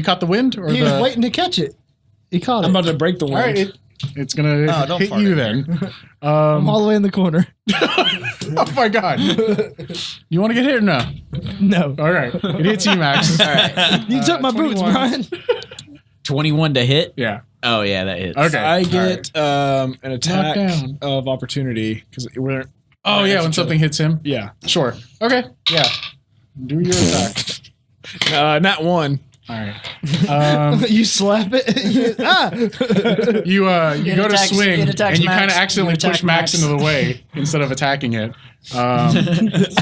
Speaker 2: caught the wind, or
Speaker 1: He was
Speaker 2: the?
Speaker 1: waiting to catch it. He caught it.
Speaker 5: I'm about to break the
Speaker 2: All
Speaker 5: wind.
Speaker 2: right, It's gonna
Speaker 4: don't
Speaker 2: hit
Speaker 4: fart
Speaker 2: you
Speaker 4: in
Speaker 2: then.
Speaker 1: I'm all the way in the corner.
Speaker 2: Oh my god! You want to get hit or no?
Speaker 1: No.
Speaker 2: All right, it hits you, Max.
Speaker 8: All right.
Speaker 1: You took my boots,
Speaker 2: 21.
Speaker 1: Brian.
Speaker 8: 21 to hit.
Speaker 2: Yeah.
Speaker 8: Oh yeah, that hits.
Speaker 2: Okay.
Speaker 5: I get an attack
Speaker 2: down.
Speaker 5: of opportunity because we're.
Speaker 2: Oh yeah, when something hits him.
Speaker 5: Yeah.
Speaker 2: Sure. Okay. Yeah. Do your attack.
Speaker 5: Not one.
Speaker 2: All right.
Speaker 1: You slap it.
Speaker 2: You go to
Speaker 6: attacks-
Speaker 2: swing
Speaker 6: it attacks
Speaker 2: and you kind
Speaker 6: Max.
Speaker 2: of accidentally
Speaker 6: You attack
Speaker 2: push Max
Speaker 6: Max.
Speaker 2: into the way instead of attacking it. Hits you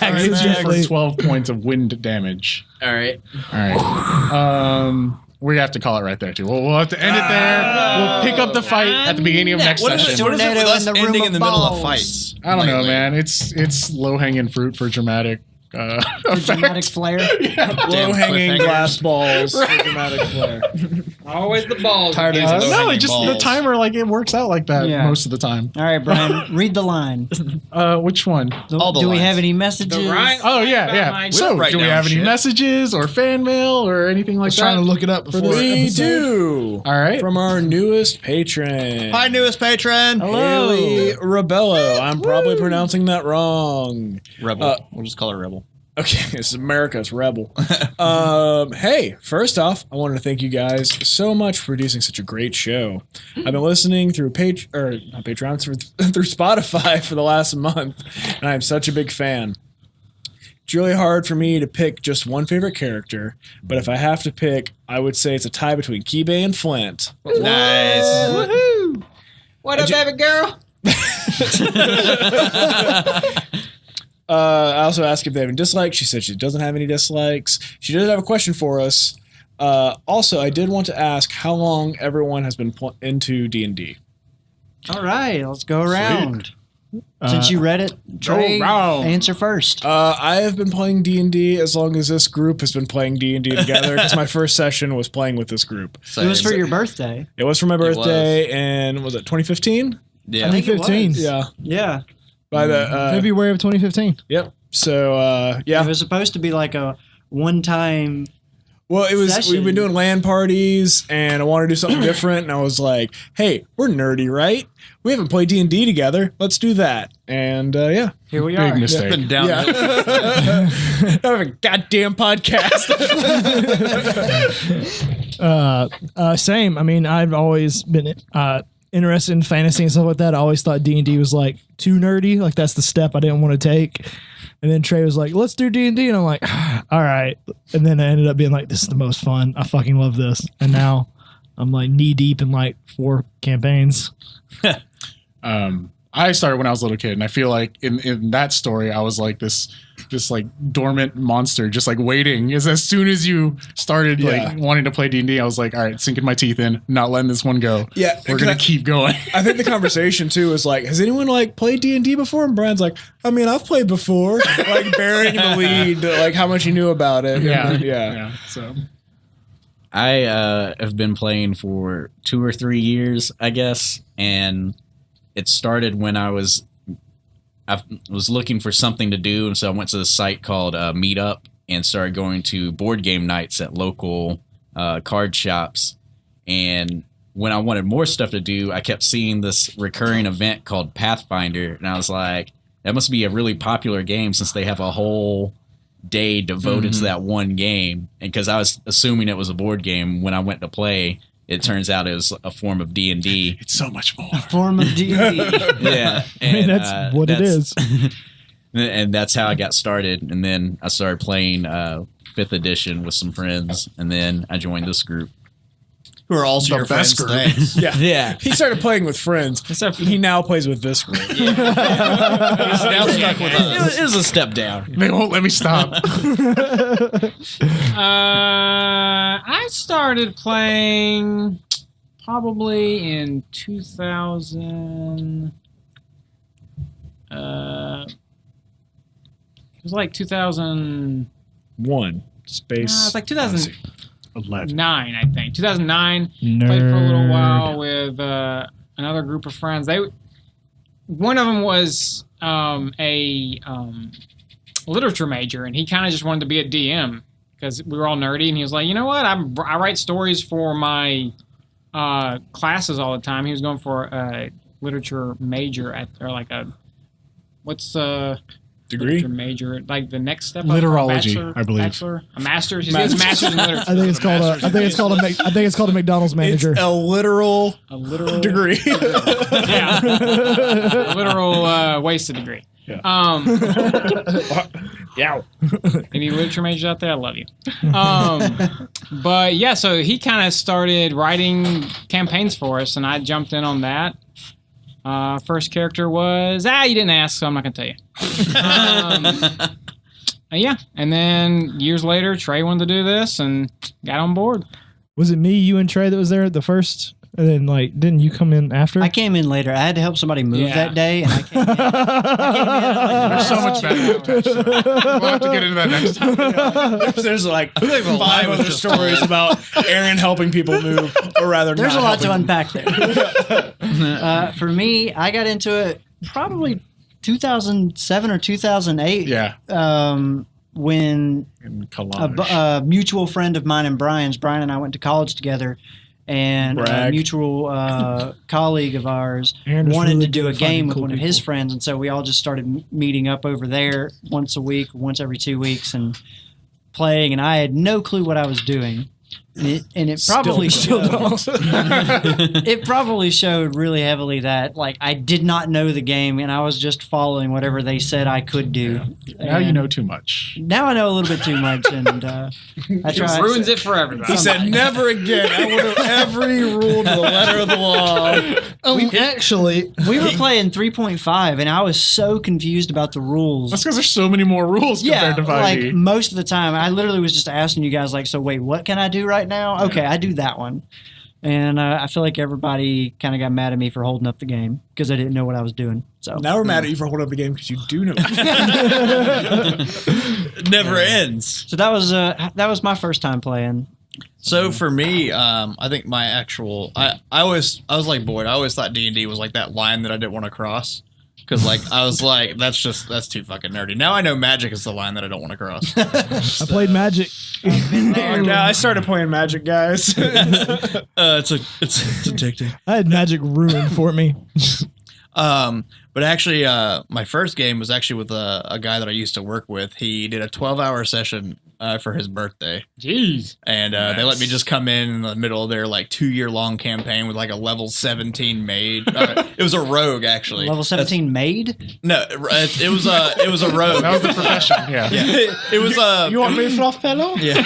Speaker 1: Accidentally.
Speaker 2: for 12 points of wind damage.
Speaker 8: All right.
Speaker 2: All right. We have to call it right there too. We'll have to end it there. We'll pick up the fight at the beginning of next
Speaker 4: What is
Speaker 2: session.
Speaker 4: it with
Speaker 6: Tornado
Speaker 4: us
Speaker 6: in the room
Speaker 4: ending
Speaker 6: of
Speaker 4: in the middle of
Speaker 6: balls.
Speaker 4: fights?
Speaker 2: I don't know,
Speaker 4: lately?
Speaker 2: man. It's low hanging fruit for dramatic
Speaker 6: Dramatic
Speaker 2: effect.
Speaker 6: flair.
Speaker 5: Low hanging
Speaker 4: cliffhangers.
Speaker 5: glass balls for dramatic flair.
Speaker 7: Always the balls.
Speaker 4: Tired of these
Speaker 2: No,
Speaker 4: low-hanging
Speaker 2: it just the
Speaker 4: balls.
Speaker 2: timer it works out like that
Speaker 6: Yeah.
Speaker 2: most of the time.
Speaker 6: All right, Brian, read the line.
Speaker 2: Which one?
Speaker 4: All the
Speaker 6: Do we
Speaker 4: lines.
Speaker 6: have any messages?
Speaker 2: Oh yeah.
Speaker 4: We
Speaker 2: So,
Speaker 4: don't write
Speaker 2: do we
Speaker 4: down
Speaker 2: have any
Speaker 4: shit.
Speaker 2: messages or fan mail or anything
Speaker 1: I
Speaker 2: like
Speaker 1: was trying
Speaker 2: that?
Speaker 1: to look it up before.
Speaker 5: We
Speaker 1: episode.
Speaker 5: do.
Speaker 2: All right.
Speaker 5: From our newest patron.
Speaker 4: Hi, newest patron.
Speaker 5: Haeley Rebello. I'm probably pronouncing that wrong.
Speaker 4: Rebel. We'll just call her Rebel.
Speaker 5: Okay, this is America's Rebel. Hey, first off, I wanted to thank you guys so much for producing such a great show. I've been listening through through Spotify for the last month, and I'm such a big fan. It's really hard for me to pick just one favorite character, but if I have to pick, I would say it's a tie between Kibay and Flint.
Speaker 4: Nice.
Speaker 7: Woohoo! What up, baby girl?
Speaker 5: I also asked if they have any dislikes. She said she doesn't have any dislikes. She does have a question for us. Also, I did want to ask how long everyone has been into D&D.
Speaker 6: All right, let's go around. Since you read it, Trey,
Speaker 5: round.
Speaker 6: answer first.
Speaker 5: I have been playing D&D as long as this group has been playing D&D together because my first session was playing with this group.
Speaker 6: It was for your birthday.
Speaker 5: It was for my birthday, and was it 2015?
Speaker 4: Yeah.
Speaker 6: I think it
Speaker 1: 2015.
Speaker 6: was.
Speaker 5: Yeah.
Speaker 6: Yeah.
Speaker 5: By the
Speaker 1: February of 2015.
Speaker 5: Yep. So
Speaker 6: It
Speaker 5: yeah.
Speaker 6: was supposed to be like a one-time.
Speaker 5: Well, it was.
Speaker 6: session.
Speaker 5: We've been doing LAN parties, and I wanted to do something different. And I was like, "Hey, we're nerdy, right? We haven't played D&D together. Let's do that." And yeah,
Speaker 6: Here we
Speaker 2: Big
Speaker 6: are.
Speaker 2: mistake.
Speaker 4: Been down.
Speaker 5: I have a goddamn podcast.
Speaker 1: Same. I mean, I've always been interested in fantasy and stuff like that. I always thought D&D was like too nerdy. Like that's the step I didn't want to take. And then Trey was like, "Let's do D&D," and I'm like, "All right." And then I ended up being like, "This is the most fun. I fucking love this." And now I'm like knee deep in like 4 campaigns.
Speaker 2: I started when I was a little kid, and I feel like in that story, I was like this like dormant monster, just like waiting. As soon as you started like wanting to play D&D, I was like, all right, sinking my teeth in, not letting this one go.
Speaker 5: Yeah,
Speaker 2: we're gonna keep going.
Speaker 5: I think the conversation too is like, has anyone like played D&D before? And Brian's like, I mean, I've played before, like bearing the lead, like how much he knew about it.
Speaker 2: Yeah. So
Speaker 8: I have been playing for 2 or 3 years, I guess, and it started when I was looking for something to do, and so I went to the site called Meetup and started going to board game nights at local card shops. And when I wanted more stuff to do, I kept seeing this recurring event called Pathfinder, and I was like, that must be a really popular game since they have a whole day devoted to that one game. And because I was assuming it was a board game, when I went to play, it turns out it was a form of D&D.
Speaker 2: it's so much more.
Speaker 6: Form of D&D.
Speaker 8: Yeah,
Speaker 1: I mean, that's what it is.
Speaker 8: And that's how I got started. And then I started playing 5th edition with some friends, and then I joined this group.
Speaker 4: Who are also
Speaker 2: The
Speaker 4: your
Speaker 2: best
Speaker 4: friends.
Speaker 2: group.
Speaker 4: Thanks.
Speaker 8: Yeah.
Speaker 5: He started playing with friends. He now plays with this group.
Speaker 4: He's now stuck with us.
Speaker 8: It was a step down.
Speaker 2: They won't let me stop.
Speaker 7: I started playing probably in 2000. It was like 2000.
Speaker 5: Space.
Speaker 7: It's like 2009,
Speaker 2: 11.
Speaker 7: I think. 2009. Played for a little while with another group of friends. One of them was a literature major, and he kind of just wanted to be a DM because we were all nerdy. And he was like, "You know what? I write stories for my classes all the time. He was going for a literature major what's
Speaker 5: Degree?
Speaker 7: literature major, like the next step up
Speaker 2: Literology,
Speaker 7: from a
Speaker 2: I believe.
Speaker 7: bachelor, a master's. He's getting a master's in literature.
Speaker 1: I think it's called a McDonald's manager.
Speaker 5: It's a literal degree.
Speaker 7: Yeah, a literal wasted degree.
Speaker 5: Yeah. Yeah.
Speaker 7: Any literature majors out there? I love you. But yeah, so he kind of started writing campaigns for us, and I jumped in on that. First character was you didn't ask, so I'm not gonna tell you. Yeah, and then years later, Trey wanted to do this and got on board.
Speaker 1: Was it me, you, and Trey that was there at the first? And then, didn't you come in after?
Speaker 6: I came in later. I had to help somebody move
Speaker 7: Yeah.
Speaker 6: that day, and I came in.
Speaker 2: There's so much better. We'll have to get into that next time.
Speaker 5: There's like 5 other stories about Aaron helping people move, or rather,
Speaker 6: There's a
Speaker 5: not
Speaker 6: lot to
Speaker 5: helping.
Speaker 6: unpack there. For me, I got into it probably 2007 or 2008.
Speaker 2: Yeah.
Speaker 6: When
Speaker 2: In collage.
Speaker 6: a mutual friend of mine and Brian's, Brian and I went to college together, and a
Speaker 5: Brag.
Speaker 6: mutual colleague of ours
Speaker 1: Aaron was
Speaker 6: wanted
Speaker 1: really
Speaker 6: to do a
Speaker 1: good at finding
Speaker 6: game with
Speaker 1: cool
Speaker 6: one of his
Speaker 1: people.
Speaker 6: friends, and so we all just started meeting up over there once a week, once every 2 weeks, and playing. And I had no clue what I was doing. And it probably it probably showed really heavily that I did not know the game, and I was just following whatever they said I could do.
Speaker 2: Now you
Speaker 6: And
Speaker 2: know too much.
Speaker 6: Now I know a little bit too much, and I try.
Speaker 7: Ruins it for everybody.
Speaker 5: He said, "Never again. I will know every rule to the letter of the law."
Speaker 1: we
Speaker 6: We were playing 3.5, and I was so confused about the rules.
Speaker 2: That's because there's so many more rules
Speaker 6: Yeah,
Speaker 2: compared to 5e.
Speaker 6: most of the time, I literally was just asking you guys, so wait, what can I do right now? Okay, I do that one. And I feel like everybody kind of got mad at me for holding up the game because I didn't know what I was doing. So
Speaker 5: Now we're mad at you for holding up the game because you do know.
Speaker 4: It never ends.
Speaker 6: So that was my first time playing.
Speaker 4: So for me, I think my actual I was like Boyd. I always thought D&D was like that line that I didn't want to cross. Because I was like, that's too fucking nerdy. Now I know Magic is the line that I don't want to cross.
Speaker 1: I played Magic.
Speaker 5: Yeah, I started playing Magic, guys.
Speaker 4: It's addicting.
Speaker 1: I had Magic ruined for me.
Speaker 4: But actually, my first game was actually with a guy that I used to work with. He did a 12-hour session for his birthday.
Speaker 7: Jeez.
Speaker 4: And they let me just come in the middle of their 2-year-long campaign with a level 17 maid. It was a rogue, actually.
Speaker 6: Level 17 maid?
Speaker 4: No, it was a rogue.
Speaker 2: That was the profession. Yeah.
Speaker 4: It was
Speaker 5: You want me to fluff pillow?
Speaker 4: Yeah,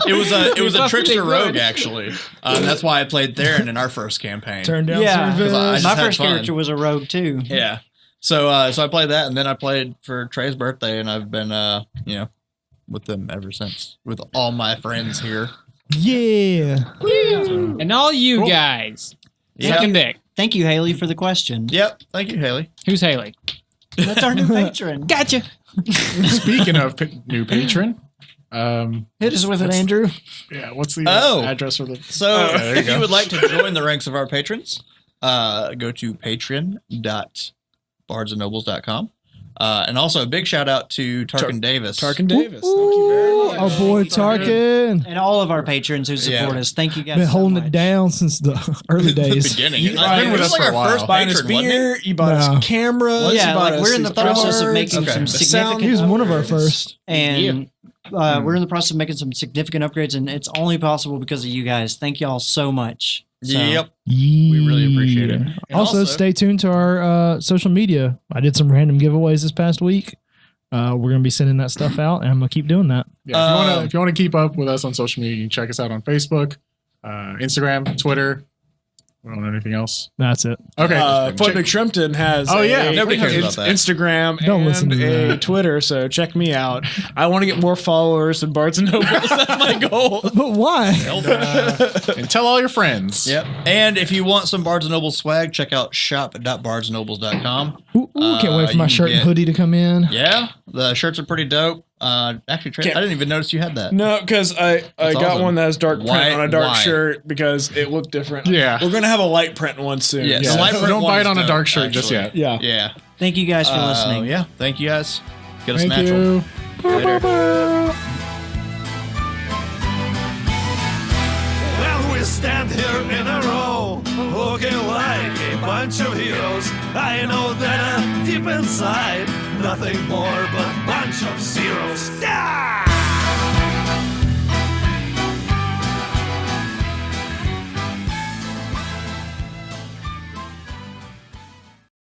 Speaker 4: it was a
Speaker 7: That's
Speaker 4: trickster
Speaker 7: pretty good.
Speaker 4: rogue actually. That's why I played Theron in our first campaign.
Speaker 1: Turned down
Speaker 6: Yeah.
Speaker 1: service.
Speaker 4: I just
Speaker 6: My
Speaker 4: had
Speaker 6: first
Speaker 4: fun.
Speaker 6: character was a rogue too.
Speaker 4: Yeah, so I played that, and then I played for Trey's birthday, and I've been with them ever since, with all my friends here.
Speaker 1: Yeah.
Speaker 7: And all you guys.
Speaker 4: Yep.
Speaker 7: Sucking dick.
Speaker 6: Thank you, Haeley, for the question.
Speaker 4: Yep, thank you, Haeley.
Speaker 7: Who's Haeley?
Speaker 6: That's our new patron.
Speaker 7: Gotcha.
Speaker 2: Speaking of new patron,
Speaker 6: Hit us with it, Andrew.
Speaker 2: yeah, what's the address for the?
Speaker 4: So
Speaker 2: there you
Speaker 4: if
Speaker 2: go.
Speaker 4: you would like to join the ranks of our patrons, go to patreon.bardsandnobles.com. And also a big shout out to Tarken Davis.
Speaker 5: Tarken Davis. Thank you very much.
Speaker 1: Our boy Tarken.
Speaker 6: And all of our patrons who support
Speaker 4: Yeah.
Speaker 6: us. Thank you guys
Speaker 1: Been
Speaker 6: so
Speaker 1: holding
Speaker 6: much.
Speaker 1: it down since the early
Speaker 4: The
Speaker 1: days.
Speaker 4: beginning.
Speaker 2: You've been with
Speaker 4: It was
Speaker 2: us
Speaker 4: like
Speaker 2: for a
Speaker 4: our
Speaker 2: while.
Speaker 4: first
Speaker 5: Buying us
Speaker 4: patron, wasn't it?
Speaker 5: beer, you bought
Speaker 1: No.
Speaker 5: us cameras.
Speaker 6: Yeah,
Speaker 5: you bought us
Speaker 6: we're in the
Speaker 5: these
Speaker 6: process of
Speaker 5: cards.
Speaker 6: making
Speaker 4: Okay.
Speaker 6: some
Speaker 5: The
Speaker 6: significant
Speaker 1: He was one of our
Speaker 6: upgrades.
Speaker 1: first.
Speaker 6: And we're in the process of making some significant upgrades, and it's only possible because of you guys. Thank y'all so much. So,
Speaker 4: Yep.
Speaker 1: We
Speaker 4: really appreciate it. And
Speaker 1: Also,
Speaker 4: also-
Speaker 1: stay tuned to our social media. I did some random giveaways this past week. We're going to be sending that stuff out, and I'm going to keep doing that.
Speaker 2: Yeah, if you want to keep up with us on social media, you can check us out on Facebook, Instagram, Twitter. We don't know anything else.
Speaker 1: That's it.
Speaker 2: Okay.
Speaker 5: Floyd McShrimpton has
Speaker 4: nobody cares about that.
Speaker 5: Instagram
Speaker 1: Don't listen
Speaker 5: and
Speaker 1: to
Speaker 5: a
Speaker 1: that.
Speaker 5: Twitter, so check me out. I want to get more followers than Bards and Nobles. That's my goal.
Speaker 1: But why?
Speaker 2: And tell all your friends.
Speaker 4: Yep. And if you want some Bards and Nobles swag, check out shop.bardsandnobles.com.
Speaker 1: Can't wait for my
Speaker 4: you
Speaker 1: shirt
Speaker 4: can
Speaker 1: and hoodie to come in.
Speaker 4: Yeah, the shirts are pretty dope. Actually, Trey, I didn't even notice you had that.
Speaker 5: No, because I got
Speaker 4: awesome.
Speaker 5: one that has dark print
Speaker 4: Why-
Speaker 5: on a dark
Speaker 4: why?
Speaker 5: shirt because it looked different.
Speaker 2: Yeah.
Speaker 5: We're going to have a light print one soon.
Speaker 4: Yeah,
Speaker 2: Yeah.
Speaker 4: the light print
Speaker 2: Don't
Speaker 4: one
Speaker 2: buy it
Speaker 4: is
Speaker 2: on a
Speaker 4: dope,
Speaker 2: dark shirt just
Speaker 4: actually.
Speaker 2: yet.
Speaker 5: Yeah.
Speaker 4: Yeah.
Speaker 6: thank you guys for listening.
Speaker 4: Yeah. Thank you guys. Get us
Speaker 2: Thank
Speaker 4: natural.
Speaker 2: you.
Speaker 4: Later.
Speaker 3: Well, we stand here in a row, looking like a bunch of heroes. I know that deep inside, nothing more but a bunch of